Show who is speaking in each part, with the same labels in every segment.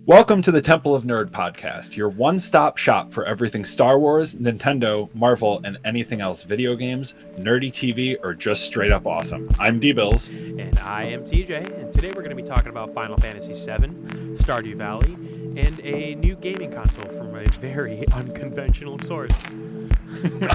Speaker 1: Welcome to the Temple of Nerd podcast, your one-stop shop for everything Star Wars, Nintendo, Marvel, and anything else video games, nerdy TV, or just straight up awesome. I'm D-Bills.
Speaker 2: And I am TJ, and today we're going to be talking about Final Fantasy VII, Stardew Valley, and a new gaming console from a very unconventional source.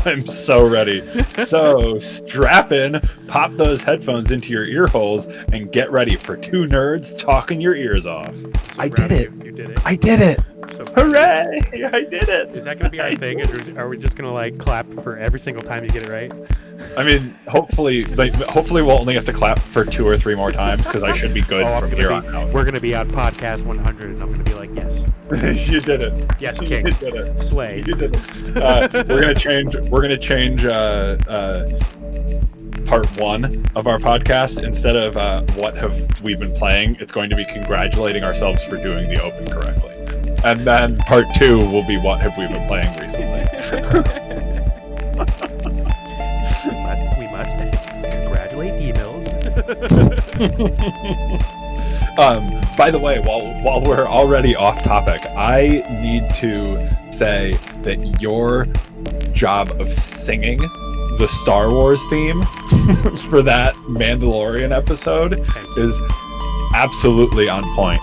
Speaker 1: I'm so ready. So strap in, pop those headphones into your ear holes, and get ready for two nerds talking your ears off.
Speaker 2: So
Speaker 1: I did it.
Speaker 2: You did it.
Speaker 1: I did it.
Speaker 2: So
Speaker 1: Hooray! I did it.
Speaker 2: Is that going to be our thing? Are we just going to clap for every single time you get it right?
Speaker 1: I mean, hopefully we'll only have to clap for 2 or 3 more times because I should be good from here on out.
Speaker 2: We're going to be on podcast 100, and I'm going to be like, yes.
Speaker 1: You did it.
Speaker 2: Yes, King.
Speaker 1: You did it.
Speaker 2: Slay.
Speaker 1: You did it. We're gonna change part 1 of our podcast. Instead of what have we been playing, it's going to be congratulating ourselves for doing the open correctly. And then part 2 will be what have we been playing recently.
Speaker 2: we must congratulate emails.
Speaker 1: By the way, while we're already off topic, I need to say that your job of singing the Star Wars theme for that Mandalorian episode is absolutely on point.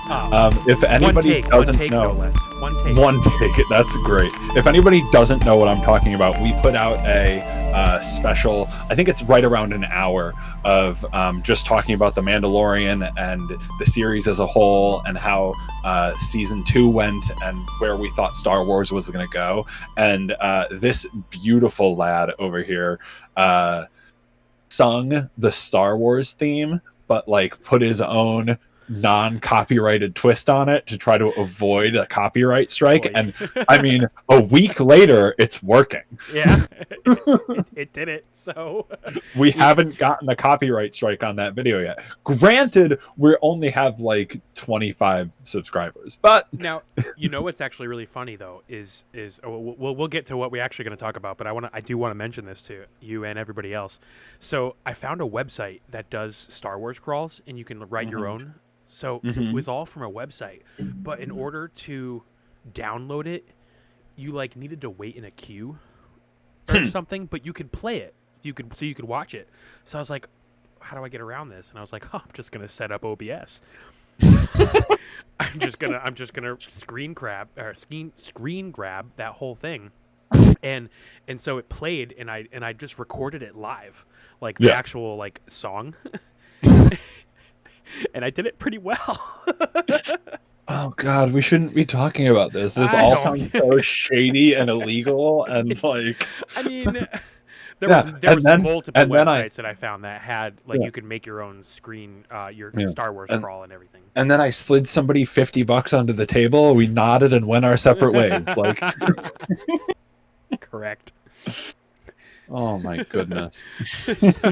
Speaker 1: If anybody doesn't know, one take, that's great. If anybody doesn't know what I'm talking about, we put out a special, I think it's right around an hour of just talking about the Mandalorian and the series as a whole and how season 2 went and where we thought Star Wars was going to go. And this beautiful lad over here sung the Star Wars theme, but put his own non-copyrighted twist on it to try to avoid a copyright strike. Boy. And I mean, a week later it's working.
Speaker 2: Yeah. It did it. So
Speaker 1: we haven't gotten a copyright strike on that video yet. Granted, we only have 25 subscribers, but
Speaker 2: now what's actually really funny though is we'll get to what we're actually going to talk about, but I do want to mention this to you and everybody else. So I found a website that does Star Wars crawls, and you can write your own. So it was all from a website, but in order to download it, you needed to wait in a queue or something, but you could play it. You could watch it. So I was like, how do I get around this? And I was like, I'm just gonna set up OBS. I'm just gonna screen grab that whole thing. And so it played, and I just recorded it live, the actual song. And I did it pretty well.
Speaker 1: Oh God, we shouldn't be talking about this. This all sounds so shady and illegal, and
Speaker 2: I mean, there was multiple websites that I found that had you could make your own screen, your Star Wars crawl and everything.
Speaker 1: And then I slid somebody $50 under the table. We nodded and went our separate ways.
Speaker 2: Correct.
Speaker 1: Oh my goodness.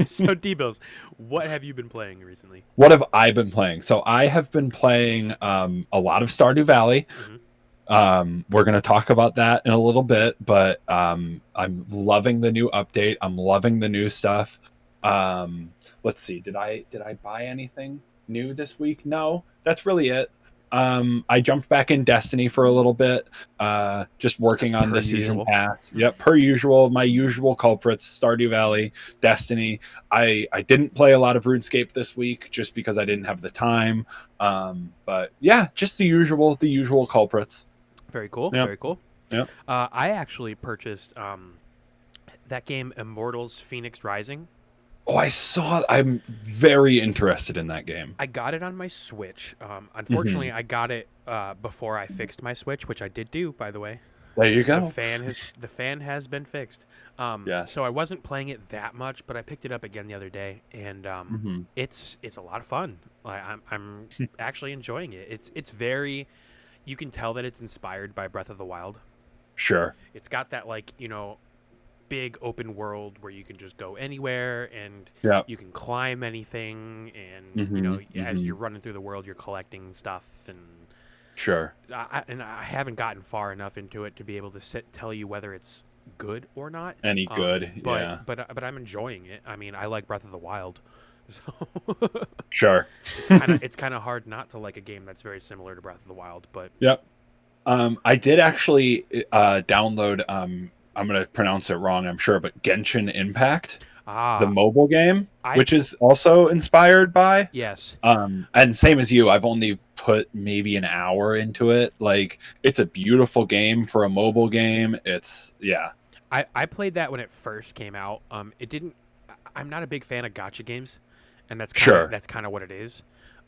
Speaker 2: So D-Bills, what have you been playing recently?
Speaker 1: What have I been playing? So I have been playing a lot of Stardew Valley. We're going to talk about that in a little bit, but I'm loving the new update. I'm loving the new stuff. Let's see. Did I buy anything new this week? No, that's really it. I jumped back in Destiny for a little bit, just working on the season pass. Yep, per usual, my usual culprits: Stardew Valley, Destiny. I didn't play a lot of RuneScape this week just because I didn't have the time. But yeah, just the usual culprits.
Speaker 2: Very cool.
Speaker 1: Yep.
Speaker 2: Very cool.
Speaker 1: Yep.
Speaker 2: I actually purchased that game, Immortals: Phoenix Rising.
Speaker 1: Oh, I saw it. I'm very interested in that game.
Speaker 2: I got it on my Switch. Unfortunately, I got it before I fixed my Switch, which I did do, by the way.
Speaker 1: There you go.
Speaker 2: The fan has been fixed.
Speaker 1: Yes.
Speaker 2: So I wasn't playing it that much, but I picked it up again the other day, and it's a lot of fun. I'm actually enjoying it. It's very, you can tell that it's inspired by Breath of the Wild.
Speaker 1: Sure.
Speaker 2: It's got that big open world where you can just go anywhere, and you can climb anything, and as you're running through the world, you're collecting stuff, and
Speaker 1: sure.
Speaker 2: I haven't gotten far enough into it to be able to tell you whether it's good or not.
Speaker 1: Good,
Speaker 2: but I'm enjoying it. I mean, I like Breath of the Wild, So
Speaker 1: Sure.
Speaker 2: it's kind of hard not to like a game that's very similar to Breath of the Wild. But
Speaker 1: Yep. I did actually download. I'm gonna pronounce it wrong, I'm sure, but Genshin Impact, the
Speaker 2: ah,
Speaker 1: mobile game,
Speaker 2: I
Speaker 1: which is also inspired by.
Speaker 2: yes,
Speaker 1: And same as you, I've only put maybe an hour into it. Like, it's a beautiful game for a mobile game. It's yeah,
Speaker 2: I played that when it first came out. It didn't. I'm not a big fan of gotcha games, and
Speaker 1: sure,
Speaker 2: that's kind of what it is.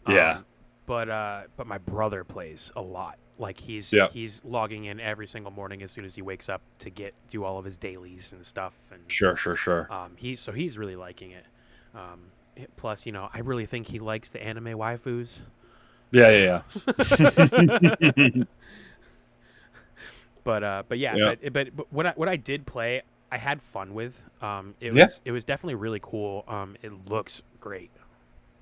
Speaker 1: yeah,
Speaker 2: Um, but my brother plays a lot. Like
Speaker 1: yeah,
Speaker 2: he's logging in every single morning as soon as he wakes up to do all of his dailies and stuff, and
Speaker 1: sure.
Speaker 2: he's really liking it. Plus, I really think he likes the anime waifus.
Speaker 1: Yeah.
Speaker 2: But yeah,
Speaker 1: Yeah,
Speaker 2: but what I did play, I had fun with. It
Speaker 1: yeah.
Speaker 2: was definitely really cool. It looks great,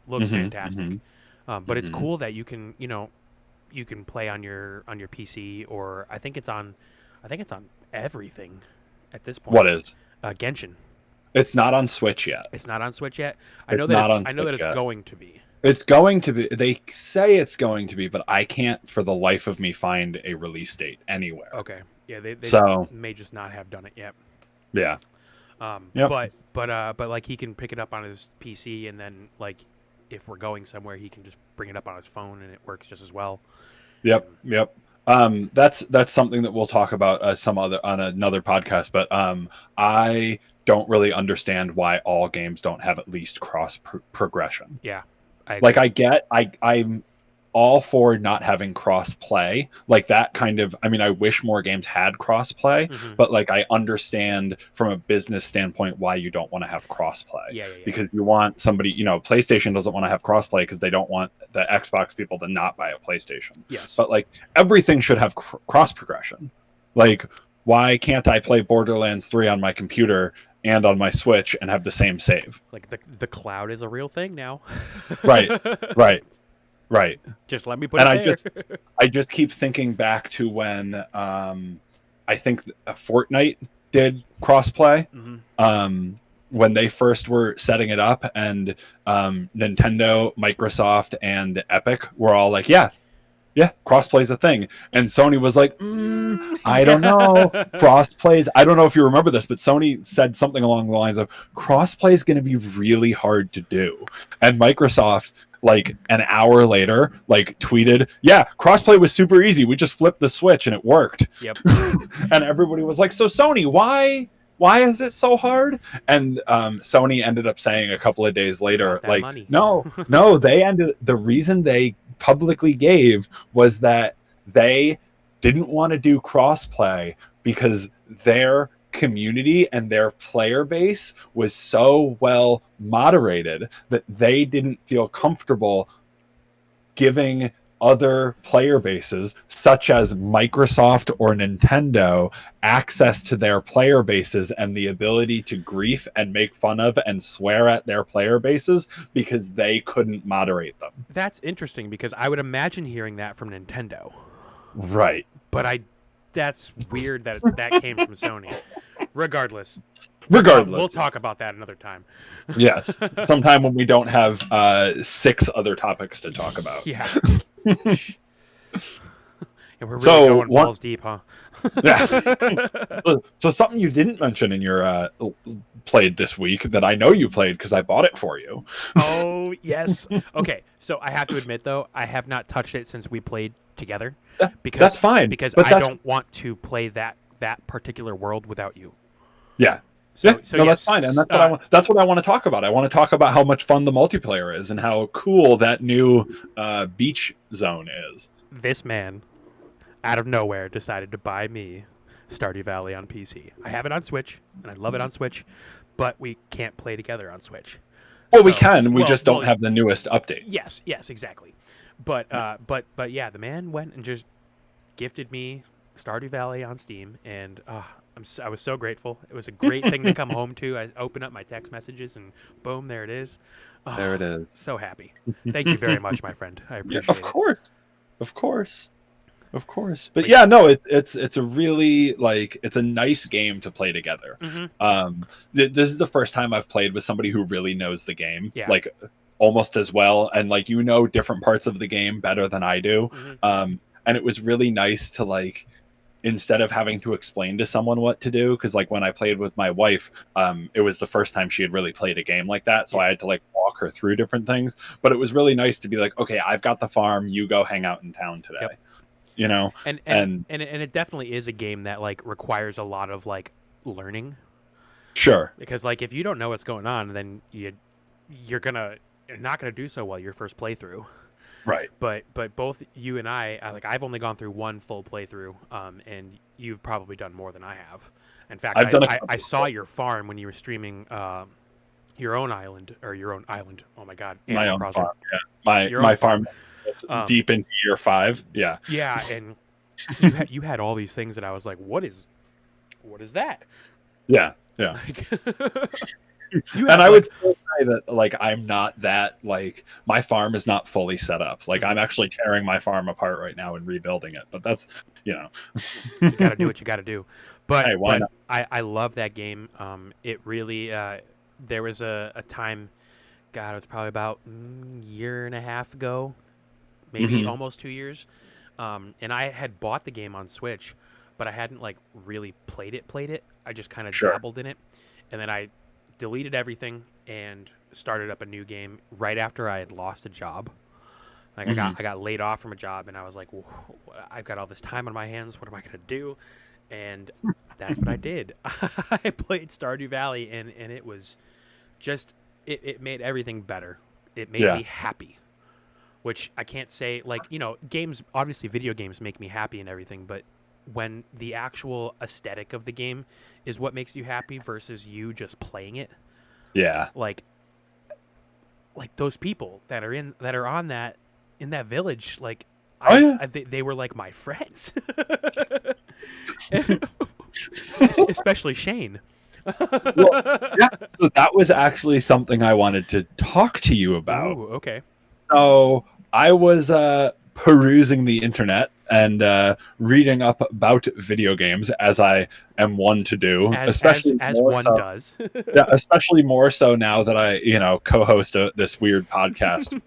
Speaker 2: looks fantastic.
Speaker 1: Hmm.
Speaker 2: But it's cool that you can play on your PC, or I think it's on everything at this point.
Speaker 1: What is?
Speaker 2: Genshin.
Speaker 1: It's not on Switch yet.
Speaker 2: It's not on Switch yet.
Speaker 1: It's not on
Speaker 2: I know that
Speaker 1: Switch
Speaker 2: it's
Speaker 1: yet.
Speaker 2: going to be.
Speaker 1: It's going to be. They say it's going to be, but I can't for the life of me find a release date anywhere.
Speaker 2: Okay. Yeah, they
Speaker 1: So
Speaker 2: may just not have done it yet.
Speaker 1: yeah,
Speaker 2: Um,
Speaker 1: yep,
Speaker 2: but but like he can pick it up on his PC, and then like if we're going somewhere, he can just bring it up on his phone, and it works just as well.
Speaker 1: yep, yep. That's something that we'll talk about some other on another podcast. But I don't really understand why all games don't have at least cross progression.
Speaker 2: Yeah, I
Speaker 1: Like,
Speaker 2: agree.
Speaker 1: I'm all for not having cross play, like that kind of. I mean, I wish more games had cross play,
Speaker 2: Hmm.
Speaker 1: but like I understand from a business standpoint why you don't want to have cross play,
Speaker 2: Yeah.
Speaker 1: because you want somebody, PlayStation doesn't want to have cross play because they don't want the Xbox people to not buy a PlayStation.
Speaker 2: Yes,
Speaker 1: But like everything should have cross progression. Like, why can't I play Borderlands 3 on my computer and on my Switch and have the same save?
Speaker 2: like the cloud is a real thing now.
Speaker 1: Right, right, right.
Speaker 2: Just let me put
Speaker 1: And
Speaker 2: it
Speaker 1: I
Speaker 2: there.
Speaker 1: just I just keep thinking back to when I think Fortnite did crossplay,
Speaker 2: Hmm.
Speaker 1: when they first were setting it up, and Nintendo, Microsoft, and Epic were all like, yeah, crossplay is a thing. And Sony was like, I don't know.
Speaker 2: Yeah.
Speaker 1: Crossplays. I don't know if you remember this, but Sony said something along the lines of crossplay is going to be really hard to do. And Microsoft, like an hour later, like tweeted, yeah, crossplay was super easy. We just flipped the switch and it worked.
Speaker 2: Yep.
Speaker 1: And everybody was like, so Sony, why is it so hard? And Sony ended up saying a couple of days later,
Speaker 2: Want that
Speaker 1: like,
Speaker 2: money.
Speaker 1: no, the reason they publicly gave was that they didn't want to do crossplay because their community and their player base was so well moderated that they didn't feel comfortable giving other player bases, such as Microsoft or Nintendo, access to their player bases and the ability to grief and make fun of and swear at their player bases because they couldn't moderate them.
Speaker 2: That's interesting because I would imagine hearing that from Nintendo,
Speaker 1: Right.
Speaker 2: but that's weird that that came from Sony. Regardless, we'll
Speaker 1: Regardless.
Speaker 2: talk about that another time.
Speaker 1: Yes. Sometime when we don't have 6 other topics to talk about.
Speaker 2: Yeah. And we're really
Speaker 1: So,
Speaker 2: going balls deep, huh?
Speaker 1: Yeah. So something you didn't mention in your played this week that I know you played because I bought it for you.
Speaker 2: Oh, yes. Okay, so I have to admit though, I have not touched it since we played together
Speaker 1: That's fine.
Speaker 2: because
Speaker 1: But
Speaker 2: I
Speaker 1: that's
Speaker 2: don't want to play that particular world without you.
Speaker 1: yeah.
Speaker 2: So,
Speaker 1: Yeah,
Speaker 2: so
Speaker 1: no, that's
Speaker 2: yes,
Speaker 1: fine, and that's what I want. That's what I want to talk about. I want to talk about how much fun the multiplayer is and how cool that new beach zone is.
Speaker 2: this man, out of nowhere, decided to buy me Stardew Valley on PC. I have it on Switch, and I love it on Switch, but we can't play together on Switch.
Speaker 1: Well, we
Speaker 2: So-
Speaker 1: can. We
Speaker 2: well-
Speaker 1: just don't
Speaker 2: well,
Speaker 1: have the newest update.
Speaker 2: Yes, exactly. But yeah, the man went and just gifted me Stardew Valley on Steam, and I was so grateful. It was a great thing to come home to. I open up my text messages, and boom, there it is. Oh,
Speaker 1: There it is.
Speaker 2: So happy. Thank you very much, my friend. I
Speaker 1: Yeah,
Speaker 2: appreciate
Speaker 1: of
Speaker 2: it.
Speaker 1: course, of course, Of course. But yeah, no, it's a really like it's a nice game to play together.
Speaker 2: Mm-hmm.
Speaker 1: This is the first time I've played with somebody who really knows the game,
Speaker 2: Yeah.
Speaker 1: like almost as well, and like different parts of the game better than I do.
Speaker 2: Mm-hmm.
Speaker 1: And it was really nice to like instead of having to explain to someone what to do, because like when I played with my wife, it was the first time she had really played a game like that, so I had to like walk her through different things. But it was really nice to be like, okay, I've got the farm, you go hang out in town today.
Speaker 2: Yep. And it definitely is a game that like requires a lot of like learning,
Speaker 1: sure,
Speaker 2: because like if you don't know what's going on, then you're not gonna do so well your first playthrough.
Speaker 1: right.
Speaker 2: But both you and I've only gone through one full playthrough, and you've probably done more than I have. In fact,
Speaker 1: I've done
Speaker 2: I saw your farm when you were streaming your own island. Oh my God,
Speaker 1: my
Speaker 2: Animal
Speaker 1: own
Speaker 2: Crossing.
Speaker 1: farm. Yeah,
Speaker 2: Your
Speaker 1: my
Speaker 2: own
Speaker 1: farm. It's deep into year 5. Yeah,
Speaker 2: Yeah, and you had all these things that I was like, what is that?
Speaker 1: yeah, yeah.
Speaker 2: Like,
Speaker 1: And I would still say that like I'm not that like my farm is not fully set up. Like I'm actually tearing my farm apart right now and rebuilding it. But that's
Speaker 2: you got to do what you got to do. But,
Speaker 1: hey, why not?
Speaker 2: I love that game. It really there was a time, God, it was probably about a year and a half ago, maybe almost 2 years. And I had bought the game on Switch, but I hadn't like really played it. I just kind of dabbled in it, and then I deleted everything and started up a new game right after I had lost a job. Like I got laid off from a job, and I was like, well, I've got all this time on my hands. What am I gonna do? And that's what I did. I played Stardew Valley, and it was just it made everything better. It made me happy, which I can't say, like, games, obviously video games make me happy and everything, but when the actual aesthetic of the game is what makes you happy versus you just playing it.
Speaker 1: Yeah.
Speaker 2: Like those people that are in that village, like they were like my friends. Especially Shane.
Speaker 1: Well, yeah, so that was actually something I wanted to talk to you about.
Speaker 2: Ooh, okay.
Speaker 1: So I was perusing the internet and reading up about video games, as I am one to do, especially
Speaker 2: as one does.
Speaker 1: Yeah, especially more so now that I, co-host this weird podcast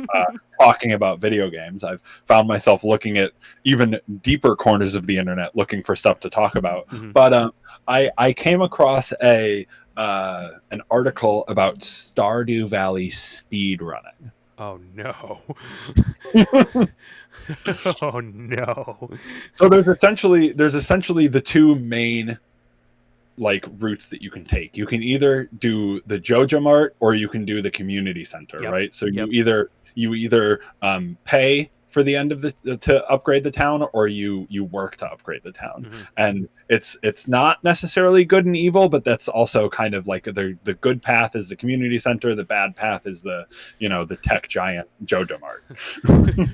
Speaker 1: talking about video games. I've found myself looking at even deeper corners of the internet looking for stuff to talk about. But I came across an article about Stardew Valley speed running.
Speaker 2: Oh no. Oh no.
Speaker 1: So there's essentially the two main like routes that you can take. You can either do the Joja Mart or you can do the community center, right? So you either pay for the end of to upgrade the town, or you work to upgrade the town. And it's not necessarily good and evil, but that's also kind of like the good path is the community center, the bad path is the tech giant Joja Mart.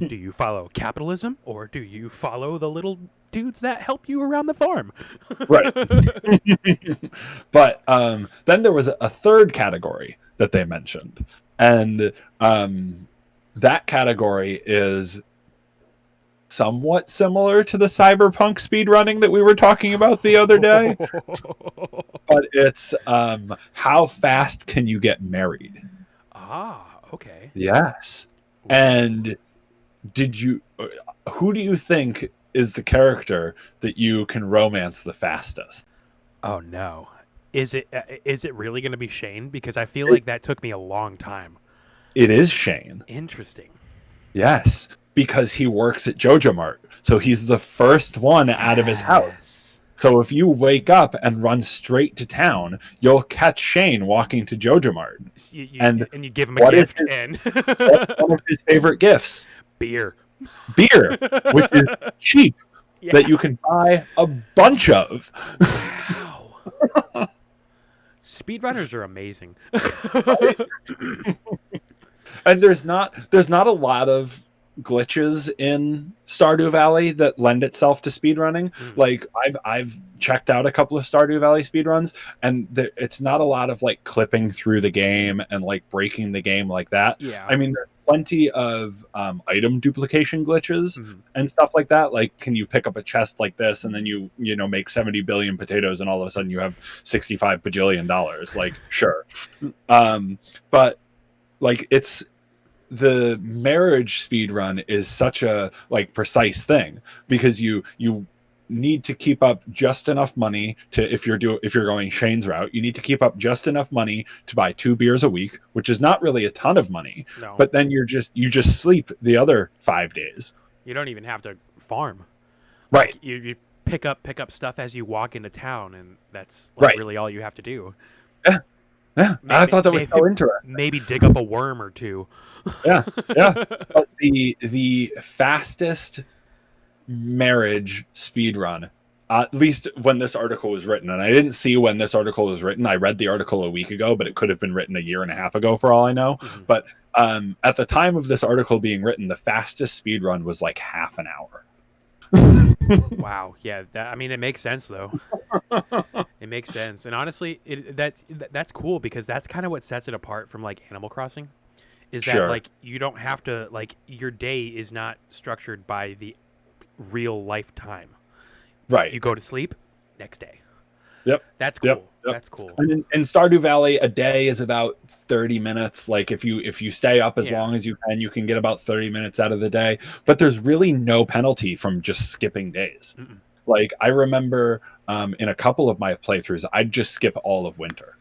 Speaker 2: Do you follow capitalism, or do you follow the little dudes that help you around the farm?
Speaker 1: Right. But then there was a third category that they mentioned, and that category is somewhat similar to the cyberpunk speedrunning that we were talking about the other day. But it's how fast can you get married?
Speaker 2: Ah, okay.
Speaker 1: Yes. And who do you think is the character that you can romance the fastest?
Speaker 2: Oh no. Is it really going to be Shane? Because I feel like that took me a long time.
Speaker 1: It is Shane.
Speaker 2: Interesting.
Speaker 1: Yes, because he works at Joja Mart. So he's the first one out of his house. So if you wake up and run straight to town, you'll catch Shane walking to Joja Mart.
Speaker 2: And you give him a gift.
Speaker 1: What's one of his favorite gifts?
Speaker 2: Beer,
Speaker 1: which is cheap, that you can buy a bunch of.
Speaker 2: Wow. Speedrunners are amazing.
Speaker 1: And there's not a lot of glitches in Stardew Valley that lend itself to speedrunning.
Speaker 2: Mm.
Speaker 1: Like I've checked out a couple of Stardew Valley speedruns, and it's not a lot of like clipping through the game and like breaking the game like that.
Speaker 2: Yeah.
Speaker 1: I mean, there's plenty of item duplication glitches
Speaker 2: Mhm.
Speaker 1: and stuff like that. Like, can you pick up a chest like this and then you know make 70 billion potatoes and all of a sudden you have 65 bajillion dollars? Like, sure, but like it's the marriage speed run is such a like precise thing because you need to keep up just enough money to if you're going Shane's route, you need to keep up just enough money to buy 2 beers a week, which is not really a ton of money.
Speaker 2: No,
Speaker 1: But then you just sleep the other 5 days.
Speaker 2: you don't even have to farm.
Speaker 1: Right.
Speaker 2: Like you pick up stuff as you walk into town, and that's like
Speaker 1: Right.
Speaker 2: really all you have to do.
Speaker 1: Yeah. Yeah. I thought that was so interesting.
Speaker 2: Maybe dig up a worm or two.
Speaker 1: Yeah. Yeah. But the fastest marriage speed run, at least when this article was written, and I didn't see when this article was written. I read the article a week ago, but it could have been written a year and a half ago for all I know.
Speaker 2: Mhm.
Speaker 1: But at the time of this article being written, the fastest speed run was like half an hour.
Speaker 2: Wow. Yeah. I mean, it makes sense though. It makes sense, and honestly, that's cool because that's kind of what sets it apart from like Animal Crossing, is that
Speaker 1: Sure.
Speaker 2: like you don't have to like your day is not structured by the real life time.
Speaker 1: Right.
Speaker 2: You go to sleep, next day.
Speaker 1: Yep.
Speaker 2: That's cool.
Speaker 1: Yep.
Speaker 2: That's cool.
Speaker 1: And in Stardew Valley, a day is about 30 minutes. Like if you stay up as
Speaker 2: Yeah.
Speaker 1: long as you can get about 30 minutes out of the day. But there's really no penalty from just skipping days.
Speaker 2: Mm-mm.
Speaker 1: Like I remember in a couple of my playthroughs, I'd just skip all of winter.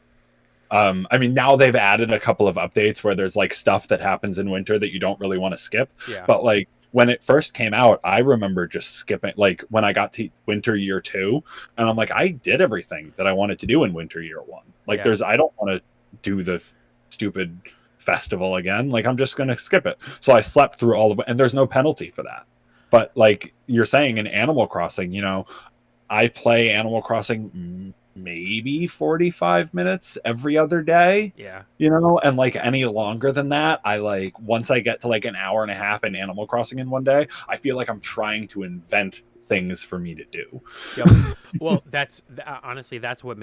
Speaker 1: I mean, now they've added a couple of updates where there's like stuff that happens in winter that you don't really want to skip.
Speaker 2: Yeah.
Speaker 1: But like when it first came out, I remember just skipping. Like when I got to winter year 2, and I'm like, I did everything that I wanted to do in winter year 1. Like
Speaker 2: Yeah.
Speaker 1: I don't want to do the stupid festival again. Like I'm just gonna skip it. So I slept through all of it, and there's no penalty for that. But like you're saying in Animal Crossing, I play Animal Crossing maybe 45 minutes every other day,
Speaker 2: Yeah.
Speaker 1: and like any longer than that, I like once I get to like an hour and a half in Animal Crossing in one day, I feel like I'm trying to invent things for me to do.
Speaker 2: Yep. Well, honestly, that's what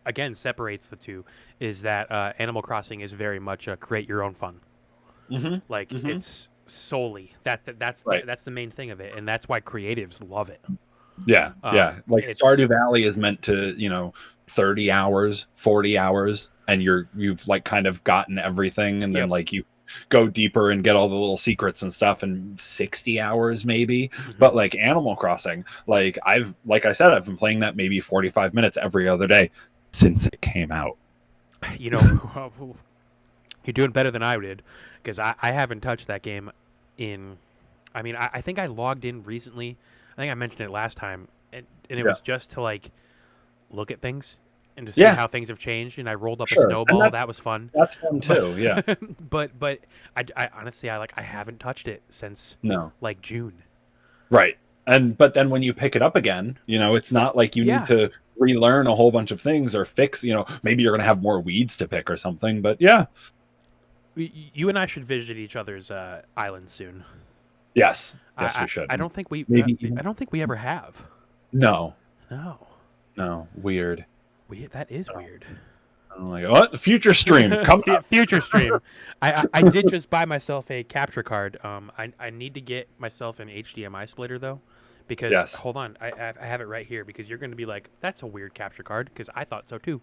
Speaker 2: again separates the two, is that Animal Crossing is very much a create your own fun.
Speaker 1: Mm-hmm.
Speaker 2: Like
Speaker 1: Mhm.
Speaker 2: it's solely that's
Speaker 1: Right.
Speaker 2: that's the main thing of it, and that's why creatives love it.
Speaker 1: Yeah, yeah. Like
Speaker 2: It's
Speaker 1: Stardew Valley is meant to, 30 hours, 40 hours, and you've like kind of gotten everything, and then
Speaker 2: Yep.
Speaker 1: like you go deeper and get all the little secrets and stuff in 60 hours maybe.
Speaker 2: Mhm.
Speaker 1: But like Animal Crossing, like like I said, I've been playing that maybe 45 minutes every other day since it came out.
Speaker 2: You're doing better than I did, because I haven't touched that game in. I mean, I think I logged in recently. I think I mentioned it last time, and it was just to like look at things and to see how things have changed. And I rolled up a
Speaker 1: Sure.
Speaker 2: snowball. That was fun.
Speaker 1: That's fun too. Yeah.
Speaker 2: But I honestly I haven't touched it since
Speaker 1: No.
Speaker 2: like June.
Speaker 1: Right. But then when you pick it up again, it's not like you
Speaker 2: Yeah.
Speaker 1: need to relearn a whole bunch of things or fix, maybe you're going to have more weeds to pick or something, but yeah.
Speaker 2: You and I should visit each other's islands soon.
Speaker 1: Yes. Yes, we should.
Speaker 2: I don't think we
Speaker 1: Maybe
Speaker 2: I don't think we ever have.
Speaker 1: No.
Speaker 2: No.
Speaker 1: Weird.
Speaker 2: That is weird.
Speaker 1: I'm like, what? Future stream. Come up.
Speaker 2: Future stream. I did just buy myself a capture card. I need to get myself an HDMI splitter though, because hold on, I have it right here, because you're going to be like, that's a weird capture card, because I thought so too.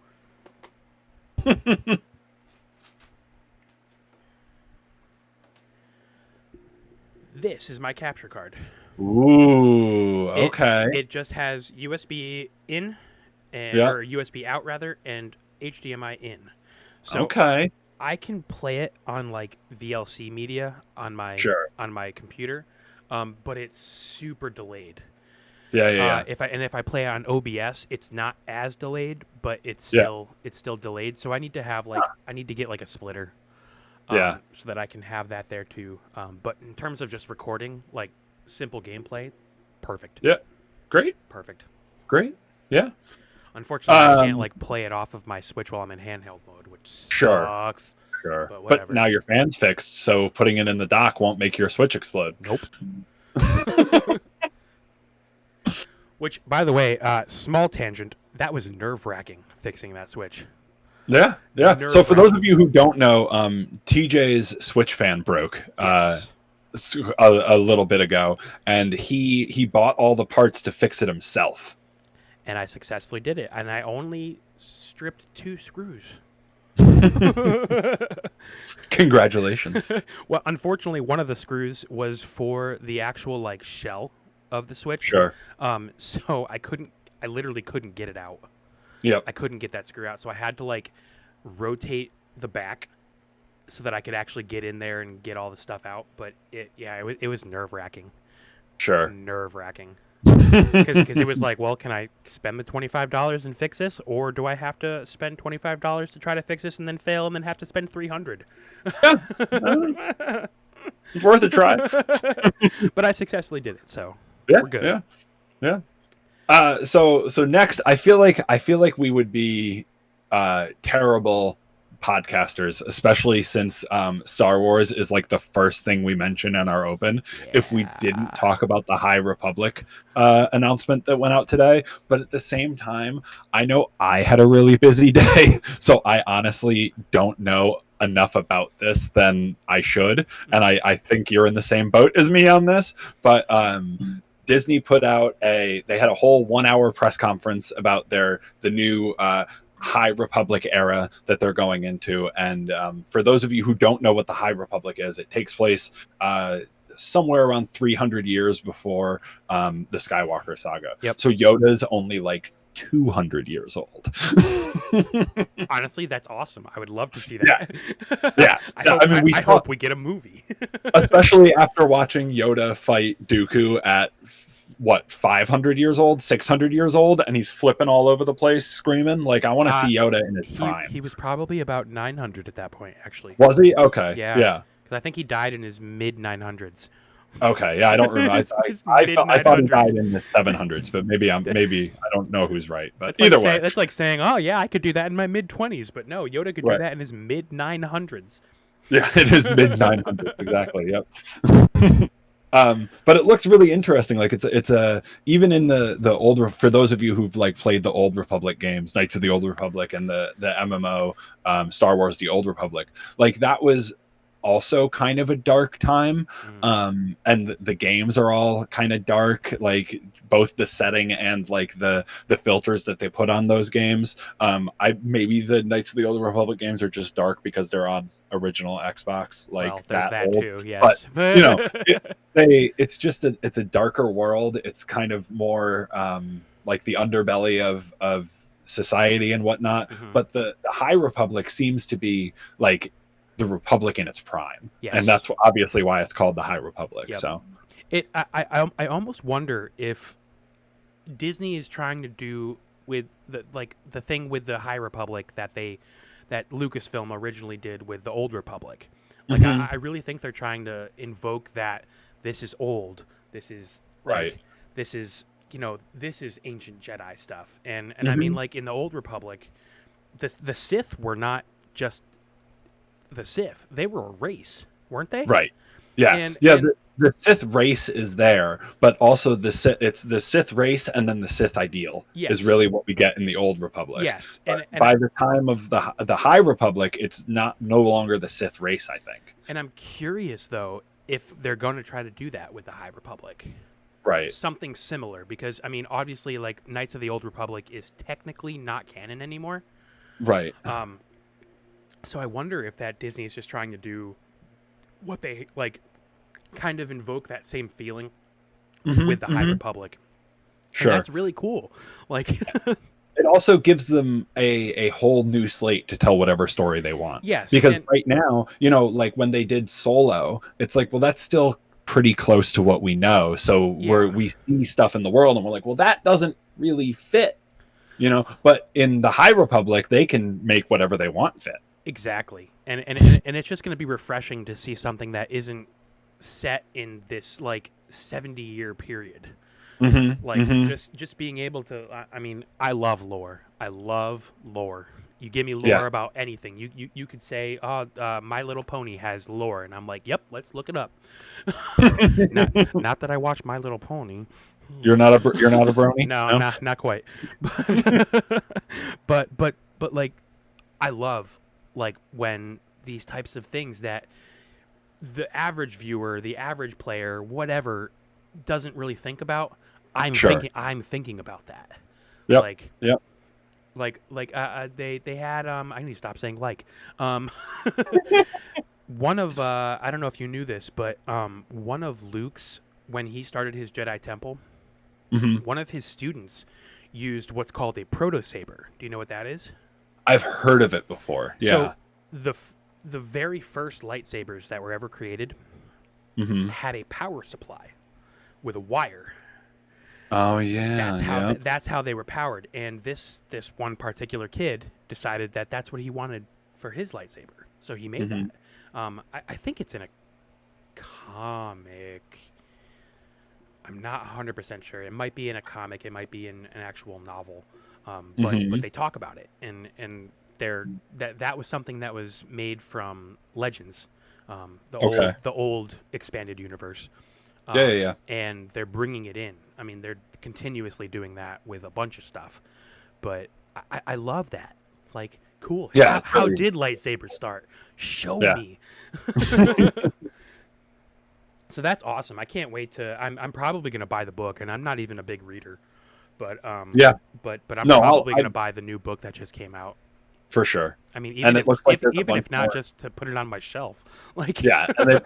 Speaker 2: This is my capture card.
Speaker 1: Ooh, okay.
Speaker 2: It just has USB in or USB out rather, and HDMI in. So
Speaker 1: okay.
Speaker 2: I can play it on like VLC media on my computer, but it's super delayed.
Speaker 1: Yeah.
Speaker 2: If I play it on OBS, it's not as delayed, but it's still delayed. So I need to have I need to get like a splitter. So that I can have that there too. But in terms of just recording, like simple gameplay, perfect.
Speaker 1: Yeah. Great.
Speaker 2: Perfect.
Speaker 1: Great. Yeah.
Speaker 2: Unfortunately, I can't like play it off of my Switch while I'm in handheld mode, which sucks.
Speaker 1: Sure.
Speaker 2: But
Speaker 1: But
Speaker 2: whatever.
Speaker 1: now your fan's fixed, so putting it in the dock won't make your Switch explode.
Speaker 2: Nope. Which, by the way, small tangent, that was nerve-wracking fixing that Switch.
Speaker 1: Yeah, yeah. So for those
Speaker 2: Nerve-wracking.
Speaker 1: of you who don't know, TJ's Switch fan broke
Speaker 2: Yes.
Speaker 1: a little bit ago, and he bought all the parts to fix it himself.
Speaker 2: And I successfully did it, and I only stripped 2 screws.
Speaker 1: Congratulations.
Speaker 2: Well, unfortunately, one of the screws was for the actual like shell of the Switch.
Speaker 1: Sure.
Speaker 2: So I literally couldn't get it out.
Speaker 1: Yep.
Speaker 2: I couldn't get that screw out, so I had to like rotate the back so that I could actually get in there and get all the stuff out. But it was nerve-wracking.
Speaker 1: Sure.
Speaker 2: Nerve-wracking. Because it was like, well, can I spend the $25 and fix this, or do I have to spend $25 to try to fix this and then fail and then have to spend $300?
Speaker 1: It's worth a try.
Speaker 2: But I successfully did it, so
Speaker 1: Yeah,
Speaker 2: we're good.
Speaker 1: Yeah. So next, I feel like we would be terrible podcasters, especially since Star Wars is like the first thing we mention in our open, if we didn't talk about the High Republic announcement that went out today. But at the same time, I know I had a really busy day, so I honestly don't know enough about this than I should, and I think you're in the same boat as me on this. But Disney put out they had a whole 1-hour press conference about the new High Republic era that they're going into. And for those of you who don't know what the High Republic is, it takes place somewhere around 300 years before the Skywalker saga.
Speaker 2: Yep.
Speaker 1: So Yoda's only like 200 years old.
Speaker 2: Honestly, that's awesome. I would love to see that.
Speaker 1: Yeah.
Speaker 2: I hope we get a movie.
Speaker 1: Especially after watching Yoda fight Dooku at 500 years old, 600 years old, and he's flipping all over the place screaming. Like, I want to see Yoda in his prime.
Speaker 2: He was probably about 900 at that point, actually.
Speaker 1: Was he? Okay.
Speaker 2: Yeah. Because I think he died in his mid 900s.
Speaker 1: Okay, yeah, I don't remember. I thought he died in the 700s, but maybe I don't know who's right. But either way,
Speaker 2: that's like saying, oh yeah, I could do that in my mid 20s, but no, Yoda could do that in his mid 900s.
Speaker 1: Yeah, in his mid 900s, exactly. Yep. But it looks really interesting. Like it's a even in the older, for those of you who've like played the Old Republic games, Knights of the Old Republic, and the MMO Star Wars: The Old Republic, like that was also kind of a dark time, and the games are all kind of dark, like both the setting and like the filters that they put on those games. Maybe the Knights of the Old Republic games are just dark because they're on original Xbox, like that old.
Speaker 2: Too, yes.
Speaker 1: But you know, it's a darker world. It's kind of more like the underbelly of society and whatnot. But the High Republic seems to be like the Republic in its prime, and that's obviously why it's called the High Republic. Yep. So
Speaker 2: I almost wonder if Disney is trying to do with the thing with the High Republic that Lucasfilm originally did with the Old Republic. Like I really think they're trying to invoke that this is old, this is
Speaker 1: right,
Speaker 2: this is this is ancient Jedi stuff, and I mean, like in the Old Republic, the Sith were not just the Sith; they were a race, weren't they?
Speaker 1: Right. Yeah. The Sith race is there, but also it's the Sith race and then the Sith ideal is really what we get in the Old Republic.
Speaker 2: Yes.
Speaker 1: And by the time of the High Republic, it's no longer the Sith race, I think.
Speaker 2: And I'm curious though if they're going to try to do that with the High Republic.
Speaker 1: Right.
Speaker 2: Something similar, because I mean, obviously, like Knights of the Old Republic is technically not canon anymore.
Speaker 1: Right.
Speaker 2: So I wonder if that Disney is just trying to do what they like, kind of invoke that same feeling with the High Republic.
Speaker 1: Sure.
Speaker 2: And that's really cool. Like
Speaker 1: it also gives them a whole new slate to tell whatever story they want.
Speaker 2: Yes.
Speaker 1: Because right now, like when they did Solo, it's like, well, that's still pretty close to what we know. So we see stuff in the world and we're like, well, that doesn't really fit, but in the High Republic, they can make whatever they want fit.
Speaker 2: Exactly. And it's just going to be refreshing to see something that isn't set in this like 70-year period. Just being able to, I mean, I love lore. You give me lore
Speaker 1: Yeah.
Speaker 2: about anything. You could say, "Oh, My Little Pony has lore," and I'm like, "Yep, let's look it up." Not that I watch My Little Pony.
Speaker 1: You're not a brony?
Speaker 2: No,
Speaker 1: No?
Speaker 2: not quite. But like, I love like when these types of things that the average viewer, the average player, whatever, doesn't really think about.
Speaker 1: Sure.
Speaker 2: I'm thinking about that.
Speaker 1: Yep.
Speaker 2: Like
Speaker 1: Yep.
Speaker 2: they had I need to stop saying like um one of I don't know if you knew this, but one of Luke's, when he started his Jedi Temple,
Speaker 1: Hmm.
Speaker 2: one of his students used what's called a proto saber. Do you know what that is?
Speaker 1: I've heard of it before.
Speaker 2: So
Speaker 1: Yeah.
Speaker 2: the very first lightsabers that were ever created
Speaker 1: Hmm.
Speaker 2: had a power supply with a wire.
Speaker 1: Oh yeah. Yeah.
Speaker 2: That's how they were powered. And this one particular kid decided that that's what he wanted for his lightsaber, so he made
Speaker 1: Hmm.
Speaker 2: that. I think it's in a comic. I'm not 100% sure. It might be in a comic. It might be in an actual novel. But
Speaker 1: Hmm.
Speaker 2: they talk about it, and that was something that was made from Legends,
Speaker 1: Okay.
Speaker 2: the old expanded universe.
Speaker 1: Yeah. Yeah. Yeah.
Speaker 2: And they're bringing it in. I mean, they're continuously doing that with a bunch of stuff. But I love that. Like, cool.
Speaker 1: Yeah.
Speaker 2: How did lightsabers start? Show
Speaker 1: Yeah.
Speaker 2: me. So that's awesome. I can't wait to. I'm probably gonna buy the book, and I'm not even a big reader, but
Speaker 1: Yeah.
Speaker 2: but I'm
Speaker 1: No,
Speaker 2: probably gonna buy the new book that just came out.
Speaker 1: for sure.
Speaker 2: I mean,
Speaker 1: And it looks like there's a
Speaker 2: even
Speaker 1: bunch
Speaker 2: if not,
Speaker 1: more.
Speaker 2: just to put it on my shelf. Like,
Speaker 1: Yeah, and they've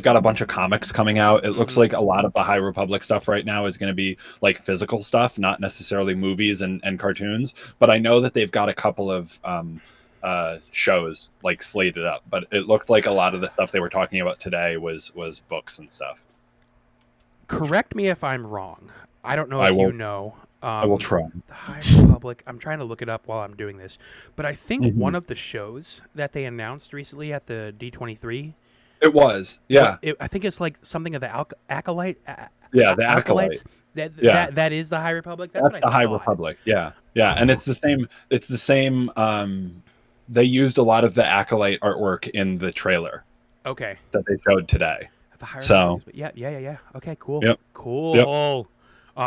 Speaker 1: got a bunch of comics coming out. It looks
Speaker 2: Mhm.
Speaker 1: like a lot of the High Republic stuff right now is going to be like physical stuff, not necessarily movies and cartoons. But I know that they've got a couple of shows like slated up. But it looked like a lot of the stuff they were talking about today was books and stuff.
Speaker 2: correct me if I'm wrong. I don't know
Speaker 1: I
Speaker 2: if you
Speaker 1: will
Speaker 2: know.
Speaker 1: I will try.
Speaker 2: The High Republic. I'm trying to look it up while I'm doing this, but I think
Speaker 1: Mhm.
Speaker 2: one of the shows that they announced recently at the D23.
Speaker 1: It was, yeah,
Speaker 2: I think it's like something of the acolyte.
Speaker 1: yeah, the
Speaker 2: Acolytes.
Speaker 1: Acolyte. Yeah,
Speaker 2: That is the High Republic. That's
Speaker 1: that's
Speaker 2: what
Speaker 1: the
Speaker 2: I
Speaker 1: High
Speaker 2: thought.
Speaker 1: Republic. Yeah, yeah, and it's the same. It's the same. They used a lot of the Acolyte artwork in the trailer
Speaker 2: Okay.
Speaker 1: that they showed today.
Speaker 2: The High
Speaker 1: So,
Speaker 2: Republic. Yeah. Okay, cool.
Speaker 1: yep, yep.
Speaker 2: Cool.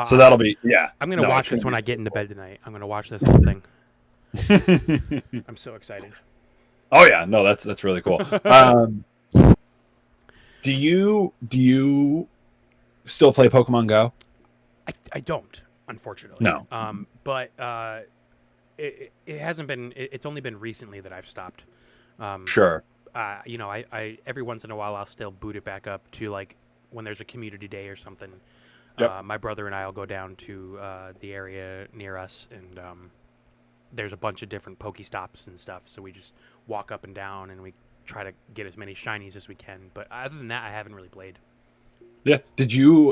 Speaker 1: So that'll be, yeah.
Speaker 2: I'm gonna
Speaker 1: No,
Speaker 2: watch
Speaker 1: it's
Speaker 2: this
Speaker 1: gonna
Speaker 2: when I get into bed tonight. I'm gonna watch this whole thing.
Speaker 1: be.
Speaker 2: I'm so excited.
Speaker 1: Oh yeah, no, that's really cool. Do you still play Pokemon Go?
Speaker 2: I don't, unfortunately.
Speaker 1: No.
Speaker 2: But it hasn't been. It's only been recently that I've stopped. Um,
Speaker 1: Sure.
Speaker 2: I every once in a while I'll still boot it back up to like when there's a community day or something.
Speaker 1: Yep.
Speaker 2: My brother and I'll go down to the area near us, and there's a bunch of different Pokestops and stuff. So we just walk up and down, and we try to get as many shinies as we can. But other than that, I haven't really played.
Speaker 1: Yeah.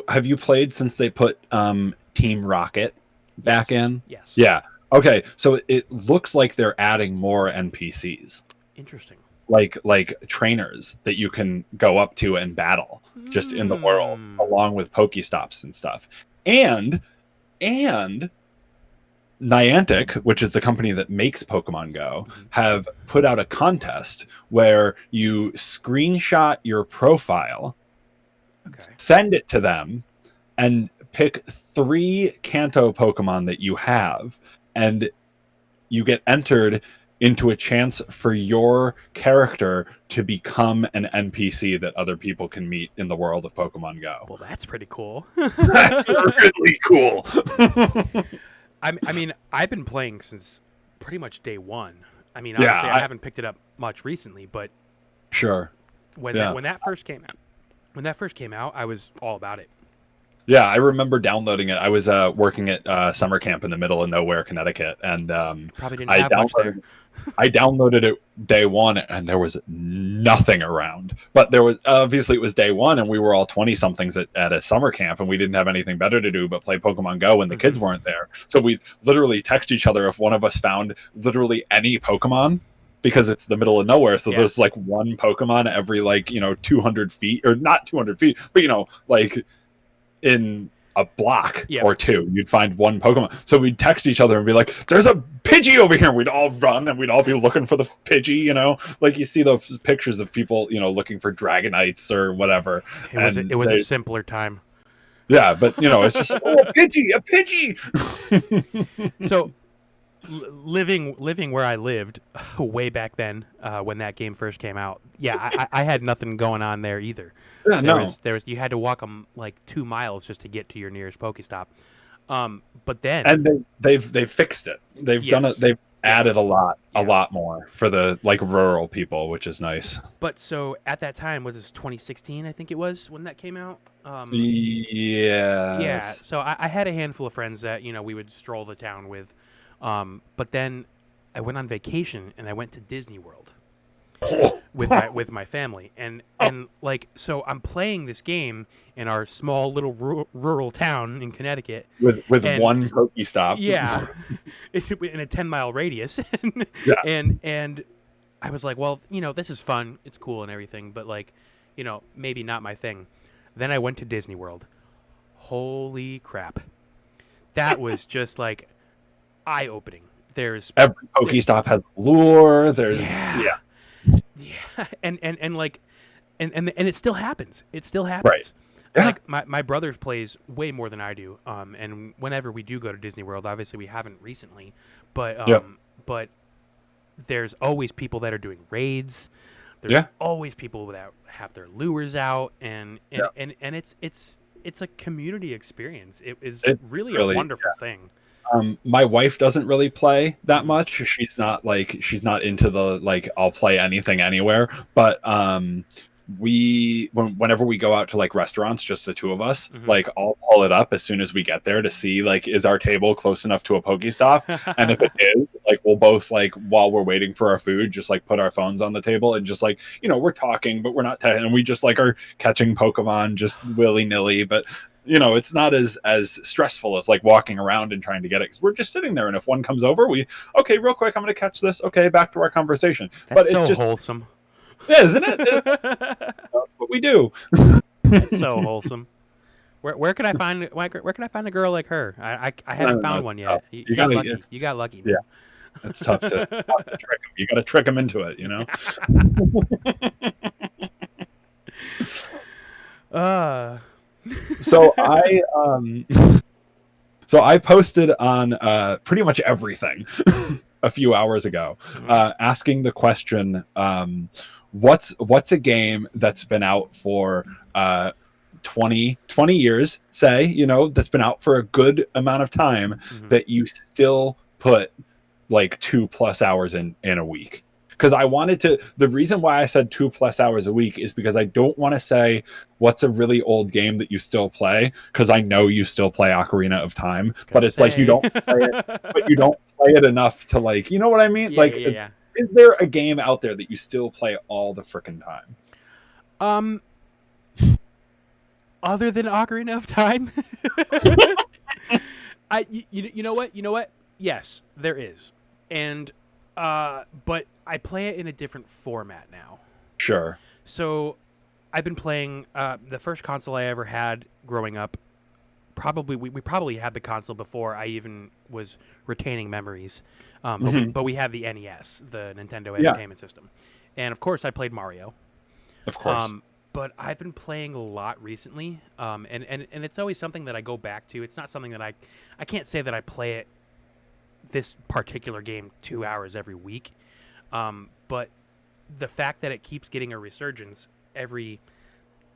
Speaker 1: Have you played since they put Team Rocket back
Speaker 2: Yes.
Speaker 1: in?
Speaker 2: Yes.
Speaker 1: Yeah. Okay. So it looks like they're adding more NPCs.
Speaker 2: Interesting.
Speaker 1: Like trainers that you can go up to and battle just in the world, along with Pokestops and stuff. And Niantic, which is the company that makes Pokemon Go, have put out a contest where you screenshot your profile,
Speaker 2: Okay.
Speaker 1: send it to them, and pick 3 Kanto Pokemon that you have, and you get entered into a chance for your character to become an NPC that other people can meet in the world of Pokemon Go.
Speaker 2: Well, that's pretty cool.
Speaker 1: That's really cool.
Speaker 2: I mean, I've been playing since pretty much day one. I mean,
Speaker 1: Yeah,
Speaker 2: obviously, I haven't picked it up much recently, but
Speaker 1: Sure.
Speaker 2: when
Speaker 1: Yeah.
Speaker 2: when that first came out, I was all about it.
Speaker 1: Yeah, I remember downloading it. I was working at summer camp in the middle of nowhere, Connecticut, and
Speaker 2: Probably didn't
Speaker 1: I
Speaker 2: have much there.
Speaker 1: I downloaded it day one, and there was nothing around. But there was obviously it was day one, and we were all 20 somethings at a summer camp, and we didn't have anything better to do but play Pokemon Go when the kids weren't there. So we literally text each other if one of us found literally any Pokemon. Because it's the middle of nowhere, so
Speaker 2: Yeah.
Speaker 1: there's like one Pokemon every 200 feet, or not 200 feet, but like in a block
Speaker 2: Yep.
Speaker 1: or two, you'd find one Pokemon. So we'd text each other and be like, "There's a Pidgey over here." And we'd all run and we'd all be looking for the Pidgey. Like you see those pictures of people, looking for Dragonites or whatever.
Speaker 2: It was a simpler time.
Speaker 1: Yeah, but it's just like, oh, a Pidgey.
Speaker 2: So living where I lived way back then, when that game first came out, yeah, I had nothing going on there either.
Speaker 1: Yeah,
Speaker 2: There was you had to walk like 2 miles just to get to your nearest Pokestop. But then,
Speaker 1: and they've fixed it. They've done it. They've added a lot more for the like rural people, which is nice.
Speaker 2: But so at that time, was this 2016? I think it was when that came out.
Speaker 1: Yeah.
Speaker 2: So I had a handful of friends that we would stroll the town with, but then I went on vacation and I went to Disney World with my family, and like, so I'm playing this game in our small little rural town in Connecticut
Speaker 1: with one Pokestop.
Speaker 2: Yeah, in a 10-mile radius, and I was like, well, this is fun, it's cool and everything, but like, maybe not my thing. Then I went to Disney World. Holy crap, that was just like eye-opening. There's
Speaker 1: every Pokestop has lure. There's
Speaker 2: and like, and it still happens. It still happens.
Speaker 1: Right. Yeah.
Speaker 2: Like my brother plays way more than I do. And whenever we do go to Disney World, obviously we haven't recently, but but there's always people that are doing raids. There's always people that have their lures out, and it's a community experience. It's really a wonderful thing.
Speaker 1: My wife doesn't really play that much. She's not into the like I'll play anything anywhere. But whenever we go out to like restaurants, just the two of us, like I'll pull it up as soon as we get there to see like, is our table close enough to a Pokestop? And if it is, like we'll both like, while we're waiting for our food, just like put our phones on the table and just like, we're talking, but we're not and we just like are catching Pokemon just willy-nilly. But it's not as stressful as like walking around and trying to get it, because we're just sitting there, and if one comes over, okay, real quick, I'm going to catch this. Okay, back to our conversation.
Speaker 2: That's so wholesome.
Speaker 1: Yeah, isn't it? That's what we do.
Speaker 2: It's so wholesome. Where can I find a girl like her? I haven't found one yet. You got lucky. You got lucky.
Speaker 1: Yeah, it's tough to trick them. You got to trick them into it, So I posted on pretty much everything a few hours ago, asking the question, what's a game that's been out for 20 years, say, that's been out for a good amount of time, that you still put like 2+ hours in a week? Because I wanted to, the reason why I said 2+ hours a week is because I don't want to say what's a really old game that you still play, because I know you still play Ocarina of Time, but it's like you don't play it, but you don't play it enough to like, you know what I mean? Is there a game out there that you still play all the frickin' time?
Speaker 2: Other than Ocarina of Time? You know what? Yes, there is. And but I play it in a different format now.
Speaker 1: Sure.
Speaker 2: So I've been playing the first console I ever had growing up. We probably had the console before I even was retaining memories. But we had the NES, the Nintendo Entertainment System. And of course I played Mario.
Speaker 1: Of course.
Speaker 2: But I've been playing a lot recently. And it's always something that I go back to. It's not something that I can't say that I play it, this particular game, 2 hours every week, but the fact that it keeps getting a resurgence every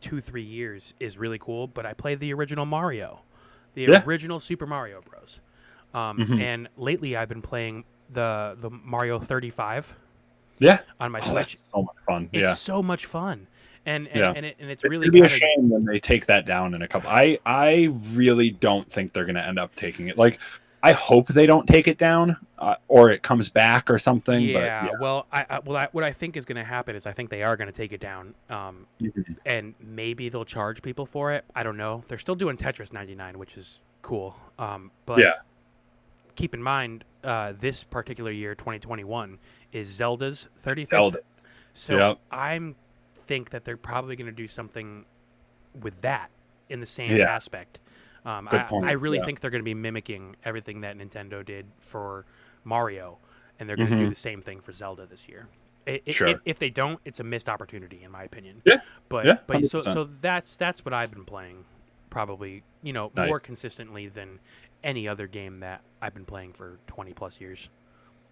Speaker 2: 2-3 years is really cool. But I played the original Mario, original Super Mario Bros. And lately I've been playing the Mario 35 on my Switch.
Speaker 1: That's so much fun.
Speaker 2: It's so much fun. And it's really
Speaker 1: be a shame when they take that down in a couple. I really don't think they're going to end up taking it. Like, I hope they don't take it down, or it comes back or something.
Speaker 2: Yeah.
Speaker 1: But,
Speaker 2: Well, what I think is going to happen is I think they are going to take it down, and maybe they'll charge people for it. I don't know. They're still doing Tetris 99, which is cool. But keep in mind, this particular year, 2021, is Zelda's 35th. So I think that they're probably going to do something with that in the same aspect.
Speaker 1: Good
Speaker 2: I
Speaker 1: point.
Speaker 2: really
Speaker 1: Yeah.
Speaker 2: think they're going to be mimicking everything that Nintendo did for Mario, and they're going to do
Speaker 1: Hmm.
Speaker 2: the same thing for Zelda this year.
Speaker 1: Sure.
Speaker 2: If they don't, it's a missed opportunity, in my opinion.
Speaker 1: Yeah.
Speaker 2: But
Speaker 1: Yeah. 100%.
Speaker 2: so that's what I've been playing, probably more
Speaker 1: Nice.
Speaker 2: consistently than any other game that I've been playing for 20+ years.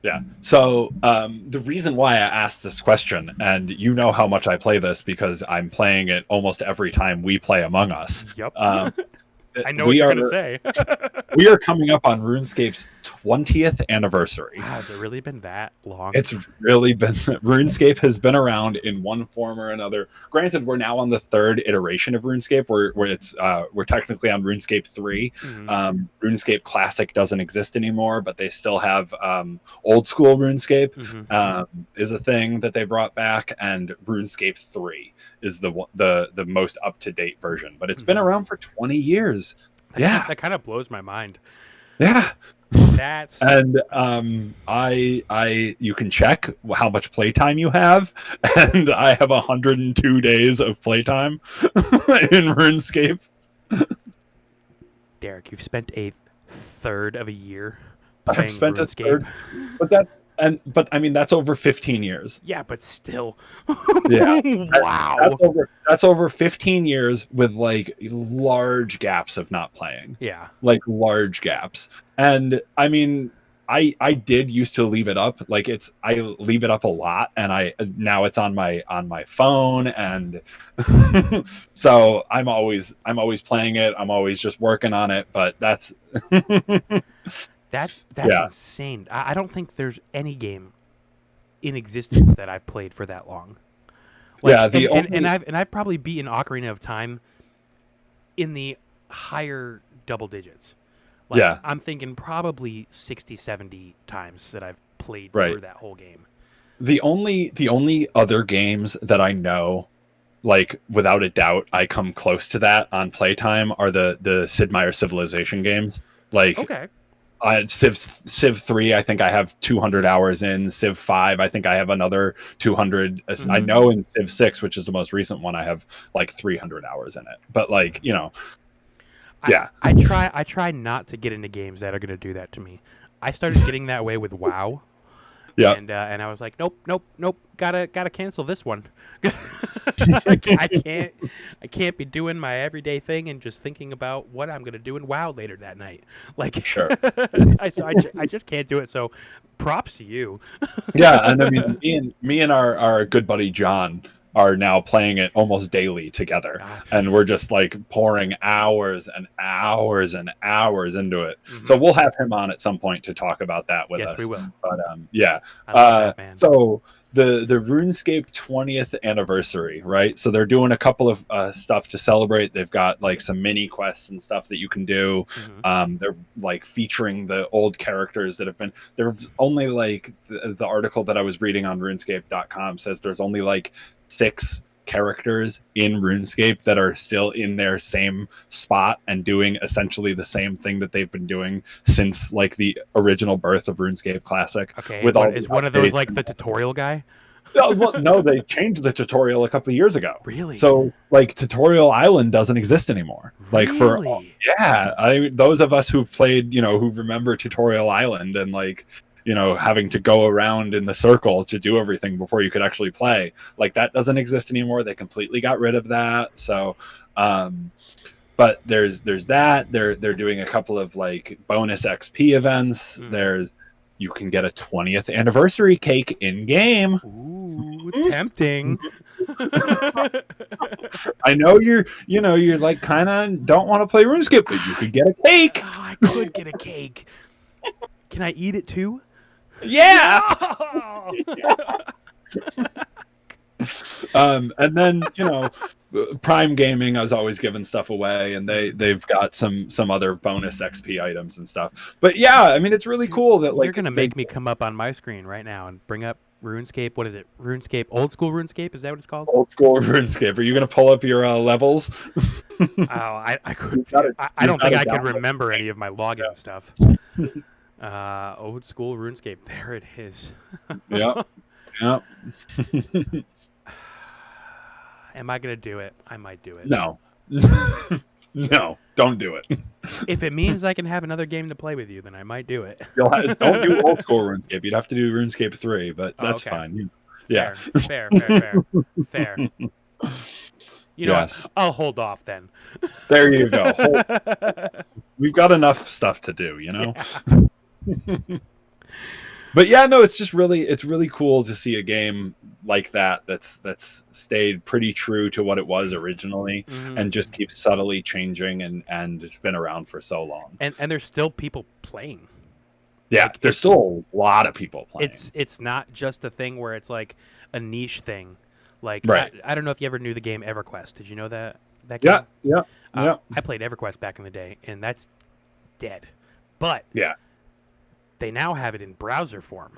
Speaker 1: Yeah. So the reason why I asked this question, and you know how much I play this because I'm playing it almost every time we play Among Us.
Speaker 2: Yep.
Speaker 1: Um,
Speaker 2: I know what
Speaker 1: we
Speaker 2: you're
Speaker 1: are
Speaker 2: gonna say.
Speaker 1: we are coming up on RuneScape's 20th anniversary.
Speaker 2: Wow, has it really been that long?
Speaker 1: It's really been RuneScape has been around in one form or another. Granted, we're now on the third iteration of RuneScape, where it's we're technically on RuneScape 3.
Speaker 2: Hmm.
Speaker 1: RuneScape Classic doesn't exist anymore, but they still have old school RuneScape
Speaker 2: Hmm.
Speaker 1: is a thing that they brought back, and RuneScape 3 is the most up to date version. But it's been
Speaker 2: Hmm.
Speaker 1: around for 20 years. Yeah,
Speaker 2: That kind of blows my mind.
Speaker 1: yeah.
Speaker 2: That's
Speaker 1: And I you can check how much playtime you have, and I have 102 days of playtime in RuneScape.
Speaker 2: Derek. You've spent a third of a year
Speaker 1: I've
Speaker 2: playing
Speaker 1: spent a
Speaker 2: RuneScape.
Speaker 1: third, but I mean that's over 15 years.
Speaker 2: Yeah, but still.
Speaker 1: Yeah,
Speaker 2: Wow.
Speaker 1: that's over 15 years with like large gaps of not playing,
Speaker 2: Yeah.
Speaker 1: like large gaps. And I mean, I did used to leave it up, like I leave it up a lot, and I now it's on my phone, and so I'm always playing it. I'm always just working on it, but that's
Speaker 2: That's
Speaker 1: yeah,
Speaker 2: insane. I don't think there's any game in existence that I've played for that long. Like
Speaker 1: yeah. The only
Speaker 2: I've probably beaten Ocarina of Time in the higher double digits. Like
Speaker 1: yeah,
Speaker 2: I'm thinking probably 60, 70 times that I've played
Speaker 1: right.
Speaker 2: through that whole game.
Speaker 1: The only other games that I know, like without a doubt, I come close to that on playtime are the Sid Meier Civilization games. Like
Speaker 2: Okay.
Speaker 1: Civ 3, I think I have 200 hours in. Civ 5, I think I have another 200. I
Speaker 2: Hmm.
Speaker 1: know in Civ 6, which is the most recent one, I have like 300 hours in it. But like yeah,
Speaker 2: I try not to get into games that are going to do that to me. I started getting that way with WoW,
Speaker 1: yeah,
Speaker 2: and I was like, nope, gotta cancel this one. I can't be doing my everyday thing and just thinking about what I'm gonna do in WoW later that night. Like,
Speaker 1: sure.
Speaker 2: I just can't do it. So, props to you.
Speaker 1: Yeah, and I mean, me and our good buddy John are now playing it almost daily together,
Speaker 2: Ah,
Speaker 1: and we're just like pouring hours and hours and hours into it. So
Speaker 2: mhm.
Speaker 1: we'll have him on at some point to talk about that with
Speaker 2: Yes, we
Speaker 1: us.
Speaker 2: will.
Speaker 1: But yeah,
Speaker 2: I love that man.
Speaker 1: so the RuneScape 20th anniversary, right? So they're doing a couple of stuff to celebrate. They've got like some mini quests and stuff that you can do.
Speaker 2: Hmm.
Speaker 1: They're like featuring the old characters that have been. There's only like the article that I was reading on RuneScape.com says there's only like 6 characters in RuneScape that are still in their same spot and doing essentially the same thing that they've been doing since like the original birth of RuneScape Classic,
Speaker 2: Okay,
Speaker 1: with
Speaker 2: and
Speaker 1: all
Speaker 2: what
Speaker 1: the
Speaker 2: is one of those
Speaker 1: updates.
Speaker 2: like the tutorial guy?
Speaker 1: Oh, well, no, they changed the tutorial a couple of years ago.
Speaker 2: Really?
Speaker 1: So like Tutorial Island doesn't exist anymore. Like for
Speaker 2: Really?
Speaker 1: yeah, those of us who've played, who remember Tutorial Island and like having to go around in the circle to do everything before you could actually play. Like that doesn't exist anymore. They completely got rid of that. So but there's that. They're doing a couple of like bonus XP events.
Speaker 2: Mm.
Speaker 1: There's you can get a 20th anniversary cake in game.
Speaker 2: Ooh, tempting.
Speaker 1: I know you're like kind of don't want to play RuneScape, but you could get a cake.
Speaker 2: Oh, I could get a cake. Can I eat it too?
Speaker 1: Yeah.
Speaker 2: No!
Speaker 1: And then Prime Gaming is always giving stuff away, and they've got some other bonus XP items and stuff. But yeah, I mean it's really cool that
Speaker 2: You're
Speaker 1: like
Speaker 2: gonna make me come up on my screen right now and bring up RuneScape. What is it? RuneScape, old school RuneScape? Is that what it's called?
Speaker 1: old school RuneScape. Are you gonna pull up your levels?
Speaker 2: Oh, I could.
Speaker 1: Gotta-
Speaker 2: I don't think
Speaker 1: gotta
Speaker 2: I could
Speaker 1: download
Speaker 2: remember any of my login stuff. Old school RuneScape. There it is.
Speaker 1: Yep. Yep.
Speaker 2: Am I gonna do it? I might do it.
Speaker 1: No. No, don't do it.
Speaker 2: If it means I can have another game to play with you, then I might do it.
Speaker 1: Don't do old school RuneScape. You'd have to do RuneScape 3, but
Speaker 2: Oh,
Speaker 1: that's
Speaker 2: okay.
Speaker 1: fine. Yeah.
Speaker 2: Fair. You know what?
Speaker 1: Yes.
Speaker 2: I'll hold off then.
Speaker 1: There you go. We've got enough stuff to do, you know?
Speaker 2: Yeah.
Speaker 1: But yeah, no, it's really cool to see a game like that that's stayed pretty true to what it was originally and just keeps subtly changing and it's been around for so long.
Speaker 2: And there's still people playing.
Speaker 1: Yeah,
Speaker 2: Like,
Speaker 1: there's still a lot of people playing.
Speaker 2: It's not just a thing where it's like a niche thing. Like
Speaker 1: Right.
Speaker 2: I don't know if you ever knew the game EverQuest. Did you know that game?
Speaker 1: Yeah.
Speaker 2: I played EverQuest back in the day, and that's dead. But
Speaker 1: Yeah.
Speaker 2: they now have it in browser form.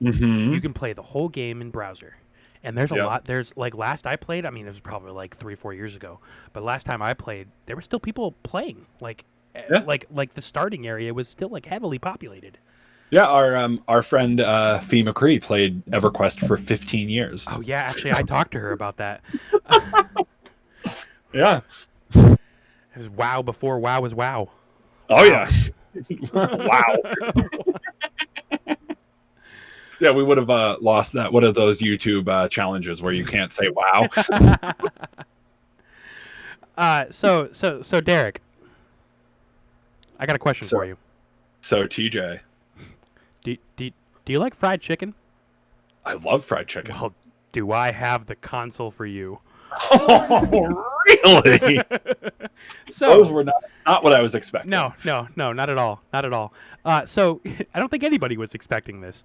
Speaker 1: Mm-hmm.
Speaker 2: You can play the whole game in browser. And there's a lot. There's like last I played, I mean, it was probably like 3-4 years ago. But last time I played, there were still people playing. Like the starting area was still like heavily populated.
Speaker 1: Yeah, our friend Fee McCree played EverQuest for 15 years.
Speaker 2: Oh yeah, actually I talked to her about that.
Speaker 1: Yeah.
Speaker 2: It was WoW before WoW was WoW.
Speaker 1: Oh yeah. Wow. Yeah, we would have lost that. One of those YouTube challenges where you can't say wow.
Speaker 2: So Derek, I got a question for you.
Speaker 1: So TJ,
Speaker 2: Do you like fried chicken?
Speaker 1: I love fried chicken.
Speaker 2: Well, do I have the console for you?
Speaker 1: Oh, really?
Speaker 2: So
Speaker 1: those were not what I was expecting.
Speaker 2: No, not at all, not at all. So I don't think anybody was expecting this.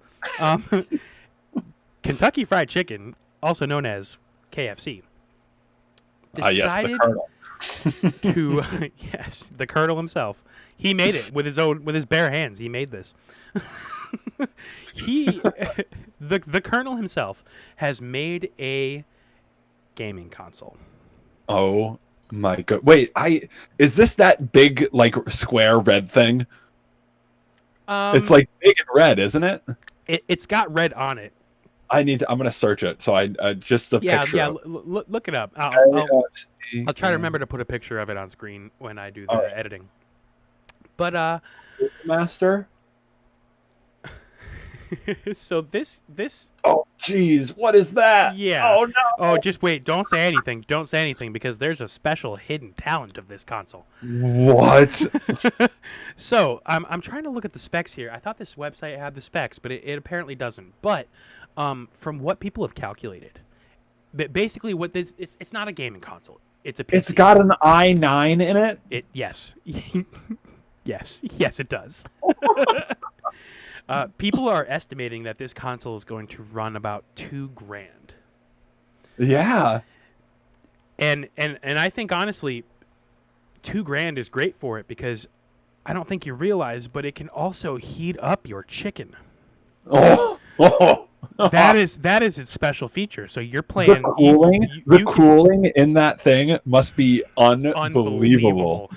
Speaker 2: Kentucky Fried Chicken, also known as KFC,
Speaker 1: yes, the Colonel.
Speaker 2: Yes, the Colonel himself. He made it with his bare hands. He made this. The Colonel himself has made a gaming console.
Speaker 1: Oh my god! Wait, is this that big like square red thing? It's like big and red, isn't it?
Speaker 2: It's got red on it.
Speaker 1: I'm gonna search it. So I just the picture.
Speaker 2: Yeah. Look it up. I'll try to remember to put a picture of it on screen when I do the editing. But
Speaker 1: Master.
Speaker 2: So this.
Speaker 1: Oh jeez, what is that?
Speaker 2: Yeah.
Speaker 1: Oh no.
Speaker 2: Oh, just wait. Don't say anything. Don't say anything because there's a special hidden talent of this console.
Speaker 1: What?
Speaker 2: So I'm trying to look at the specs here. I thought this website had the specs, but it apparently doesn't. But from what people have calculated, basically what this it's not a gaming console. It's a PC.
Speaker 1: It's got an i9 in it.
Speaker 2: Yes. Yes, it does. People are estimating that this console is going to run about $2,000.
Speaker 1: Yeah.
Speaker 2: And I think honestly, $2,000 is great for it because I don't think you realize, but it can also heat up your chicken.
Speaker 1: Oh.
Speaker 2: That is its special feature. So you're playing.
Speaker 1: The cooling in that thing must be unbelievable.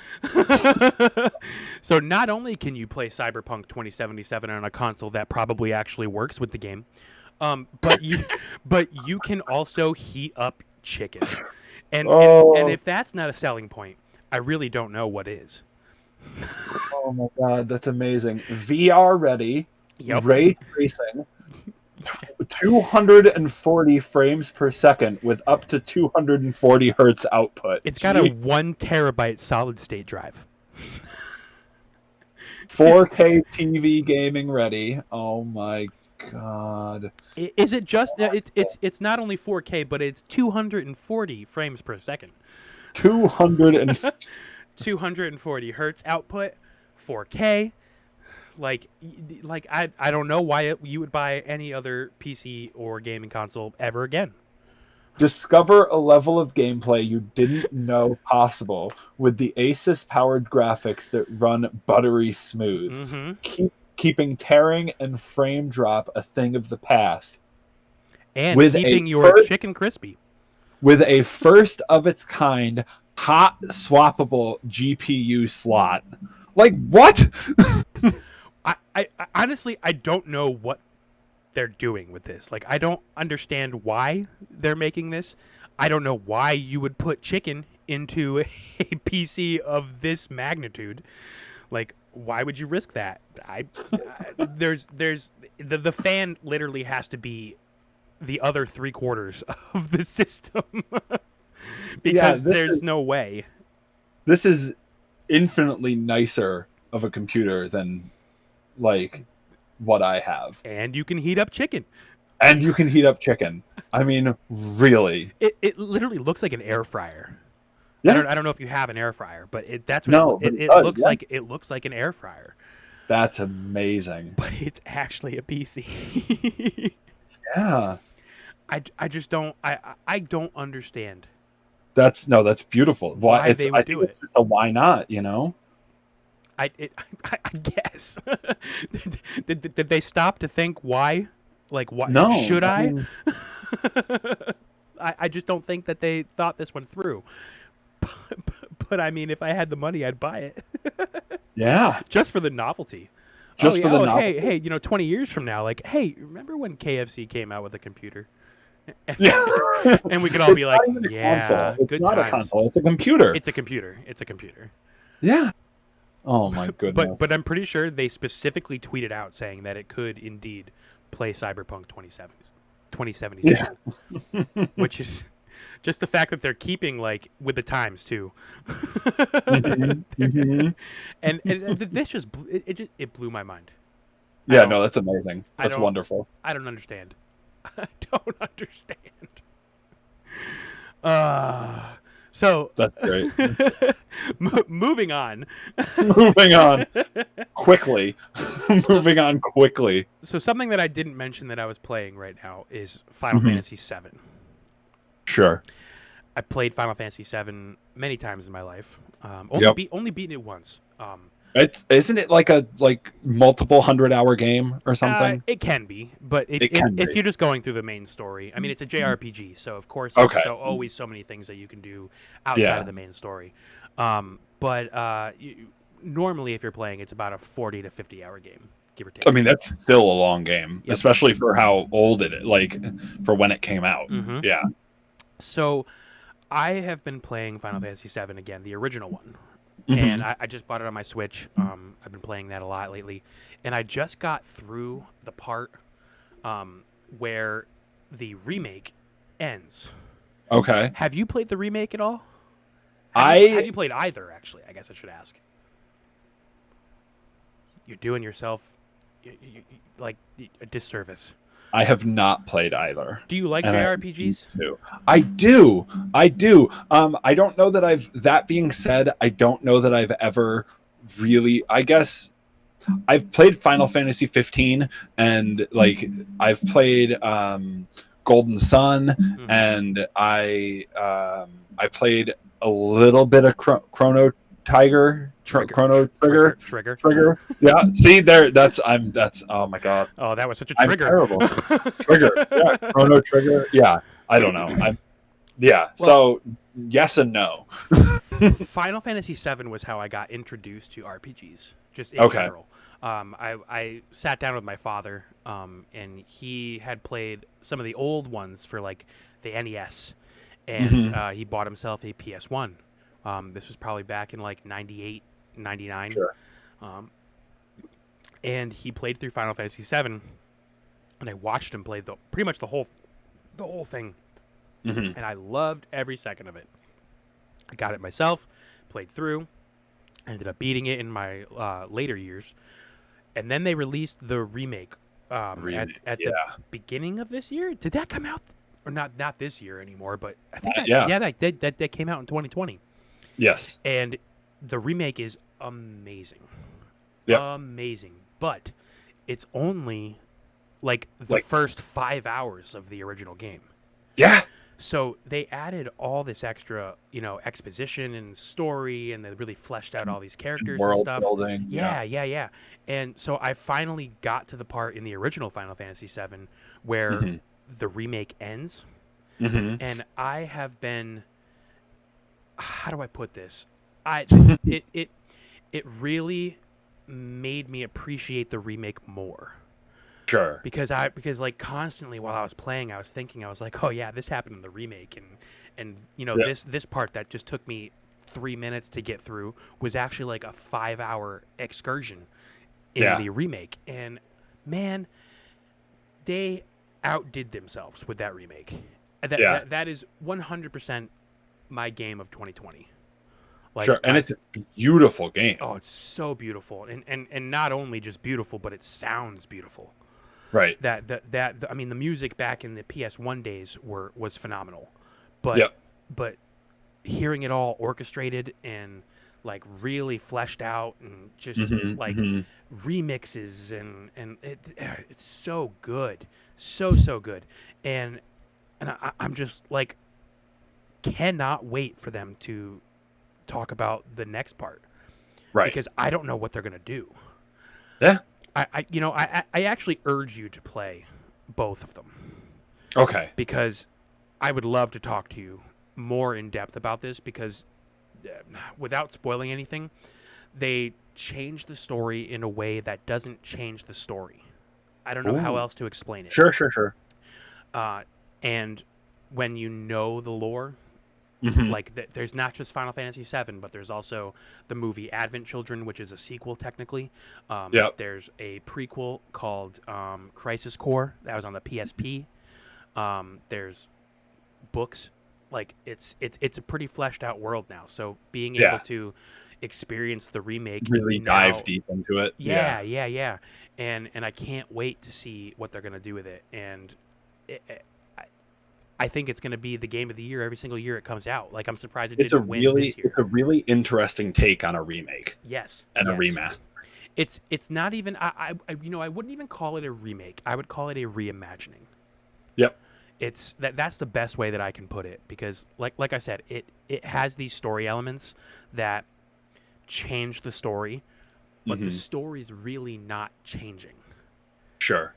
Speaker 2: So not only can you play Cyberpunk 2077 on a console that probably actually works with the game, but you can also heat up chicken. And if that's not a selling point, I really don't know what is.
Speaker 1: Oh my god, that's amazing. VR ready.
Speaker 2: Yep.
Speaker 1: Ray tracing. 240 frames per second with up to 240 hertz output.
Speaker 2: It's got a 1 terabyte solid state drive.
Speaker 1: 4K TV gaming ready. Oh my god.
Speaker 2: Is it just it's not only 4K but it's 240 frames per second. 240 hertz output, 4K. Like I don't know why you would buy any other PC or gaming console ever again.
Speaker 1: Discover a level of gameplay you didn't know possible with the Asus-powered graphics that run buttery smooth, keeping tearing and frame drop a thing of the past,
Speaker 2: and keeping your chicken crispy.
Speaker 1: With a first-of-its-kind hot swappable GPU slot. Like, what?
Speaker 2: I honestly, I don't know what they're doing with this. Like, I don't understand why they're making this. I don't know why you would put chicken into a PC of this magnitude. Like, why would you risk that? There's the fan literally has to be the other 3/4 of the system
Speaker 1: Yeah,
Speaker 2: because there's no way.
Speaker 1: this is infinitely nicer of a computer than like what I have.
Speaker 2: And you can heat up chicken.
Speaker 1: And you can heat up chicken. I mean, really.
Speaker 2: It literally looks like an air fryer.
Speaker 1: Yeah.
Speaker 2: I don't know if you have an air fryer, but that's what
Speaker 1: No, but it does,
Speaker 2: looks
Speaker 1: yeah.
Speaker 2: like. It looks like an air fryer,
Speaker 1: That's amazing.
Speaker 2: but it's actually a PC.
Speaker 1: Yeah.
Speaker 2: I just don't I don't understand
Speaker 1: That's beautiful.
Speaker 2: why they would
Speaker 1: I
Speaker 2: do
Speaker 1: think
Speaker 2: it.
Speaker 1: it's just a why not, you know?
Speaker 2: I guess did they stop to think why? Like, why
Speaker 1: No.
Speaker 2: should I?
Speaker 1: mean,
Speaker 2: I just don't think that they thought this one through. But I mean, if I had the money, I'd buy it
Speaker 1: yeah.
Speaker 2: just for the novelty.
Speaker 1: Just for the
Speaker 2: Hey,
Speaker 1: novelty.
Speaker 2: 20 years from now, like, hey, remember when KFC came out with a computer?
Speaker 1: Yeah.
Speaker 2: And we could all be
Speaker 1: It's
Speaker 2: like,
Speaker 1: not even a
Speaker 2: yeah,
Speaker 1: console. It's
Speaker 2: good
Speaker 1: not
Speaker 2: times.
Speaker 1: a console. It's a computer.
Speaker 2: It's a computer. It's a computer.
Speaker 1: Yeah. Oh my goodness.
Speaker 2: But I'm pretty sure they specifically tweeted out saying that it could indeed play Cyberpunk 2077, which is just the fact that they're keeping like with the times too. And this it blew my mind.
Speaker 1: Yeah, no, that's amazing.
Speaker 2: I
Speaker 1: That's
Speaker 2: don't-
Speaker 1: wonderful.
Speaker 2: I don't understand. I don't understand. So
Speaker 1: That's great.
Speaker 2: moving on.
Speaker 1: Moving on quickly. Moving on quickly.
Speaker 2: So something that I didn't mention that I was playing right now is Final
Speaker 1: Mhm.
Speaker 2: Fantasy VII.
Speaker 1: Sure.
Speaker 2: I played Final Fantasy VII many times in my life.
Speaker 1: Yep.
Speaker 2: Only beaten it once.
Speaker 1: Isn't it like a multiple 100-hour game or something?
Speaker 2: It can be, but
Speaker 1: It can
Speaker 2: if
Speaker 1: be.
Speaker 2: you're just going through the main story, I mean, it's a JRPG, so of course
Speaker 1: Okay.
Speaker 2: there's always so many things that you can do outside
Speaker 1: Yeah.
Speaker 2: of the main story. But normally, if you're playing, it's about a 40 to 50-hour game, give or take.
Speaker 1: I mean, that's still a long game,
Speaker 2: Yep.
Speaker 1: especially for how old it is, for when it came out.
Speaker 2: Mhm.
Speaker 1: Yeah.
Speaker 2: So I have been playing Final Fantasy VII again, the original one.
Speaker 1: Mhm.
Speaker 2: And I just bought it on my Switch. I've been playing that a lot lately, and I just got through the part where the remake ends.
Speaker 1: Okay.
Speaker 2: Have you played the remake at all?
Speaker 1: I-
Speaker 2: have you played either? Actually, I guess I should ask. You're doing yourself like a disservice.
Speaker 1: I have not played either.
Speaker 2: Do you like
Speaker 1: And I
Speaker 2: JRPGs?
Speaker 1: too. I do. I do. I don't know that that being said, I don't know that I've ever really, I guess I've played Final Fantasy 15 and I've played Golden Sun
Speaker 2: Mhm.
Speaker 1: and I played a little bit of Chrono Tiger, Chrono Trigger. Yeah. See there, that's oh my god.
Speaker 2: Oh, that was such a
Speaker 1: I'm
Speaker 2: trigger.
Speaker 1: terrible. Trigger. Yeah. Chrono Trigger. Yeah. I don't know. So yes and no.
Speaker 2: Final Fantasy VII was how I got introduced to RPGs, just in
Speaker 1: Okay.
Speaker 2: general. I sat down with my father, and he had played some of the old ones for like the NES, and
Speaker 1: Mhm.
Speaker 2: he bought himself a PS1. This was probably back in like 98, 99.
Speaker 1: Sure.
Speaker 2: And he played through Final Fantasy VII, and I watched him play pretty much the whole thing,
Speaker 1: Mhm.
Speaker 2: and I loved every second of it. I got it myself, played through, ended up beating it in my later years, and then they released the remake at
Speaker 1: Yeah.
Speaker 2: the beginning of this year. Did that come out? Or not this year anymore, but I think
Speaker 1: yeah.
Speaker 2: that came out in 2020.
Speaker 1: Yes.
Speaker 2: And the remake is amazing.
Speaker 1: Yep.
Speaker 2: Amazing. But it's only like the first 5 hours of the original game.
Speaker 1: Yeah.
Speaker 2: So they added all this extra, exposition and story, and they really fleshed out all these characters and
Speaker 1: World
Speaker 2: stuff.
Speaker 1: building.
Speaker 2: Yeah. And so I finally got to the part in the original Final Fantasy VII where
Speaker 1: Mhm.
Speaker 2: the remake ends,
Speaker 1: Mhm.
Speaker 2: and I have been. How do I put this? It really made me appreciate the remake more.
Speaker 1: Sure.
Speaker 2: because like constantly while I was playing, I was thinking, I was like, oh yeah, this happened in the remake, and you know,
Speaker 1: Yeah.
Speaker 2: this part that just took me 3 minutes to get through was actually like a 5-hour excursion in
Speaker 1: Yeah.
Speaker 2: the remake. And man, they outdid themselves with that remake.
Speaker 1: Yeah.
Speaker 2: That is 100% my game of 2020. Like
Speaker 1: Sure. And it's a beautiful game.
Speaker 2: oh, it's so beautiful, and not only just beautiful, but it sounds beautiful.
Speaker 1: Right.
Speaker 2: I mean, the music back in the PS1 days was phenomenal, but
Speaker 1: Yep.
Speaker 2: but hearing it all orchestrated and like really fleshed out and just like remixes and it's so good, so good, and I'm just like cannot wait for them to talk about the next part
Speaker 1: Right.
Speaker 2: because I don't know what they're gonna do.
Speaker 1: Yeah.
Speaker 2: I actually urge you to play both of them
Speaker 1: Okay.
Speaker 2: because I would love to talk to you more in depth about this because without spoiling anything, they change the story in a way that doesn't change the story. I don't know how
Speaker 1: Ooh.
Speaker 2: else to explain it.
Speaker 1: Sure.
Speaker 2: And when you know the lore, like there's not just Final Fantasy VII, but there's also the movie Advent Children, which is a sequel technically.
Speaker 1: Yep.
Speaker 2: There's a prequel called Crisis Core that was on the PSP. There's books, like it's a pretty fleshed out world now. So being able to experience the remake,
Speaker 1: Really
Speaker 2: now,
Speaker 1: dive deep into it.
Speaker 2: yeah, and I can't wait to see what they're gonna do with it. And I think it's going to be the game of the year every single year it comes out. Like, I'm surprised it didn't win this year.
Speaker 1: It's a really interesting take on a remake.
Speaker 2: Yes.
Speaker 1: And a remaster.
Speaker 2: It's not even I wouldn't even call it a remake. I would call it a reimagining.
Speaker 1: Yep.
Speaker 2: It's that's the best way that I can put it because like I said, it has these story elements that change the story, but the story's really not changing.
Speaker 1: Sure.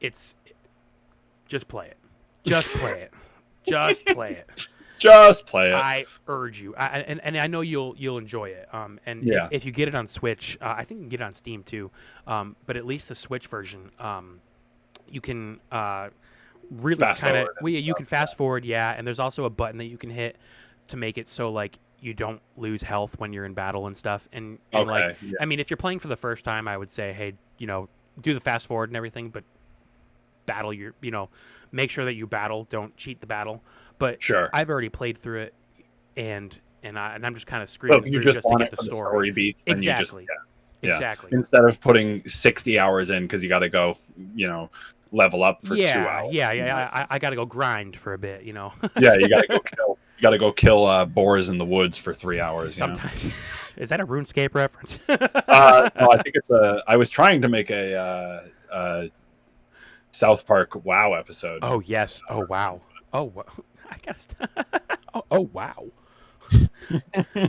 Speaker 2: Just play it. Just play it. Just play it.
Speaker 1: Just play it.
Speaker 2: I urge you, and I know you'll enjoy it. And if you get it on Switch, I think you can get it on Steam too. But at least the Switch version, you can really kind of you can fast forward, and there's also a button that you can hit to make it so like you don't lose health when you're in battle and stuff. And I mean, if you're playing for the first time, I would say, hey, do the fast forward and everything, but battle make sure that you battle, don't cheat the battle. But
Speaker 1: sure,
Speaker 2: I've already played through it, and I'm just kind of screaming
Speaker 1: through
Speaker 2: just to get the story
Speaker 1: beats. Then exactly.
Speaker 2: Exactly.
Speaker 1: Instead of putting 60 hours in because you got to go, level up for 2 hours.
Speaker 2: I got to go grind for a bit,
Speaker 1: Yeah, you got to go kill. You got to go kill boars in the woods for 3 hours.
Speaker 2: Sometimes. Is that a RuneScape reference?
Speaker 1: No, I think it's I was trying to make a South Park WoW episode.
Speaker 2: Oh yes. Oh wow. Oh, I gotta. Oh wow.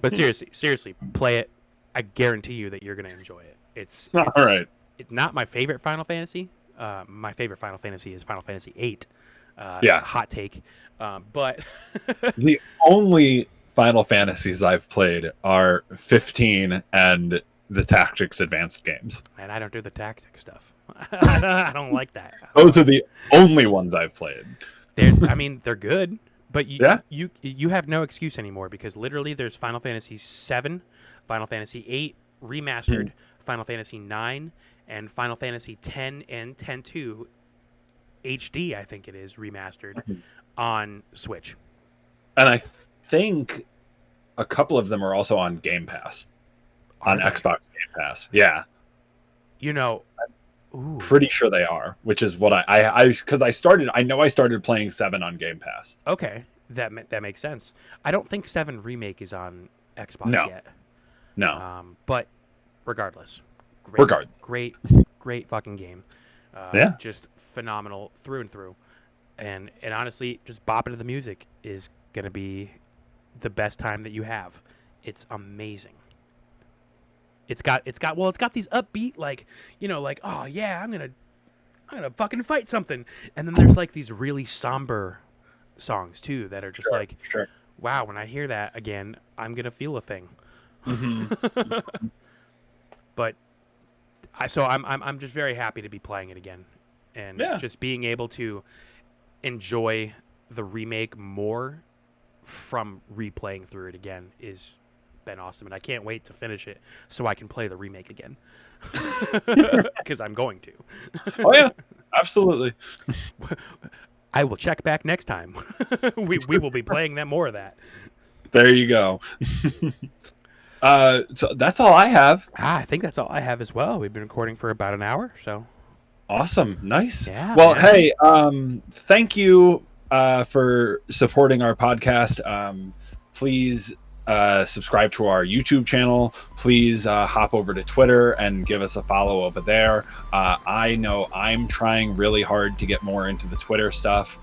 Speaker 2: But seriously, play it. I guarantee you that you're gonna enjoy it. It's
Speaker 1: all right.
Speaker 2: It's not my favorite Final Fantasy. My favorite Final Fantasy is Final Fantasy VIII. Hot take. But
Speaker 1: the only Final Fantasies I've played are 15 and the Tactics Advanced games.
Speaker 2: And I don't do the tactics stuff. I don't like that.
Speaker 1: Those are the only ones I've played.
Speaker 2: They're good, but you have no excuse anymore because literally there's Final Fantasy VII, Final Fantasy VIII remastered, Final Fantasy IX, and Final Fantasy X and X-2 HD, I think it is, remastered on Switch.
Speaker 1: And I think a couple of them are also on Game Pass. On Xbox Game Pass. Yeah.
Speaker 2: Ooh.
Speaker 1: Pretty sure they are, which is what I started playing 7 on Game Pass.
Speaker 2: Okay, that makes sense. I don't think 7 Remake is on Xbox yet.
Speaker 1: No.
Speaker 2: But regardless, great fucking game. Just phenomenal through and through, and honestly, just bopping to the music is gonna be the best time that you have. It's amazing. It's got these upbeat like oh yeah, I'm gonna fucking fight something, and then there's like these really somber songs too that are just wow, when I hear that again, I'm gonna feel a thing. But I'm just very happy to be playing it again, and
Speaker 1: Yeah.
Speaker 2: just being able to enjoy the remake more from replaying through it again is been awesome, and I can't wait to finish it so I can play the remake again. Because I'm going to.
Speaker 1: Oh yeah, absolutely.
Speaker 2: I will check back next time. we will be playing that more of that.
Speaker 1: There you go. So that's all I have.
Speaker 2: I think that's all I have as well. We've been recording for about an hour, so
Speaker 1: Awesome. Nice.
Speaker 2: Yeah,
Speaker 1: Well,
Speaker 2: man.
Speaker 1: hey, thank you for supporting our podcast. Please subscribe to our YouTube channel. Please hop over to Twitter and give us a follow over there. I know I'm trying really hard to get more into the Twitter stuff.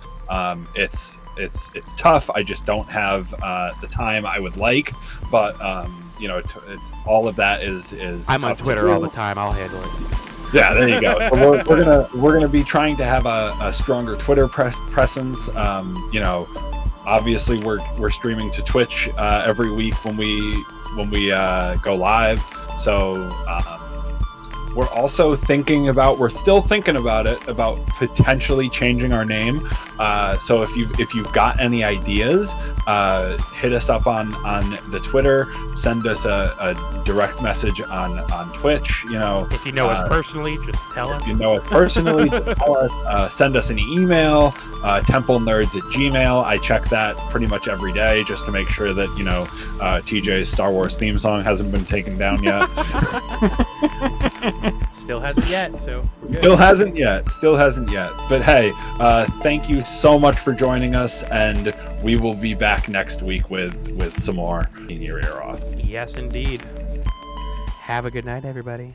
Speaker 1: It's tough. I just don't have the time I would like, but you know, it's all of that is
Speaker 2: I'm on
Speaker 1: tough to
Speaker 2: Twitter
Speaker 1: do.
Speaker 2: all the time. I'll handle it.
Speaker 1: Yeah, there you go. So we're gonna be trying to have a stronger Twitter presence. You know, obviously we're streaming to Twitch every week when we go live. So we're also we're still thinking about it, about potentially changing our name. So if you've got any ideas, hit us up on the Twitter, send us a direct message on Twitch. You know,
Speaker 2: If you know us personally, just tell us.
Speaker 1: if you know us personally, just tell us. Send us an email, templenerds@gmail. I check that pretty much every day just to make sure that, you know, TJ's Star Wars theme song hasn't been taken down yet.
Speaker 2: Still hasn't yet, so we're good.
Speaker 1: Still hasn't yet. But hey, thank you so much for joining us, and we will be back next week with some more In Your Ear Off.
Speaker 2: Yes, indeed. Have a good night, everybody.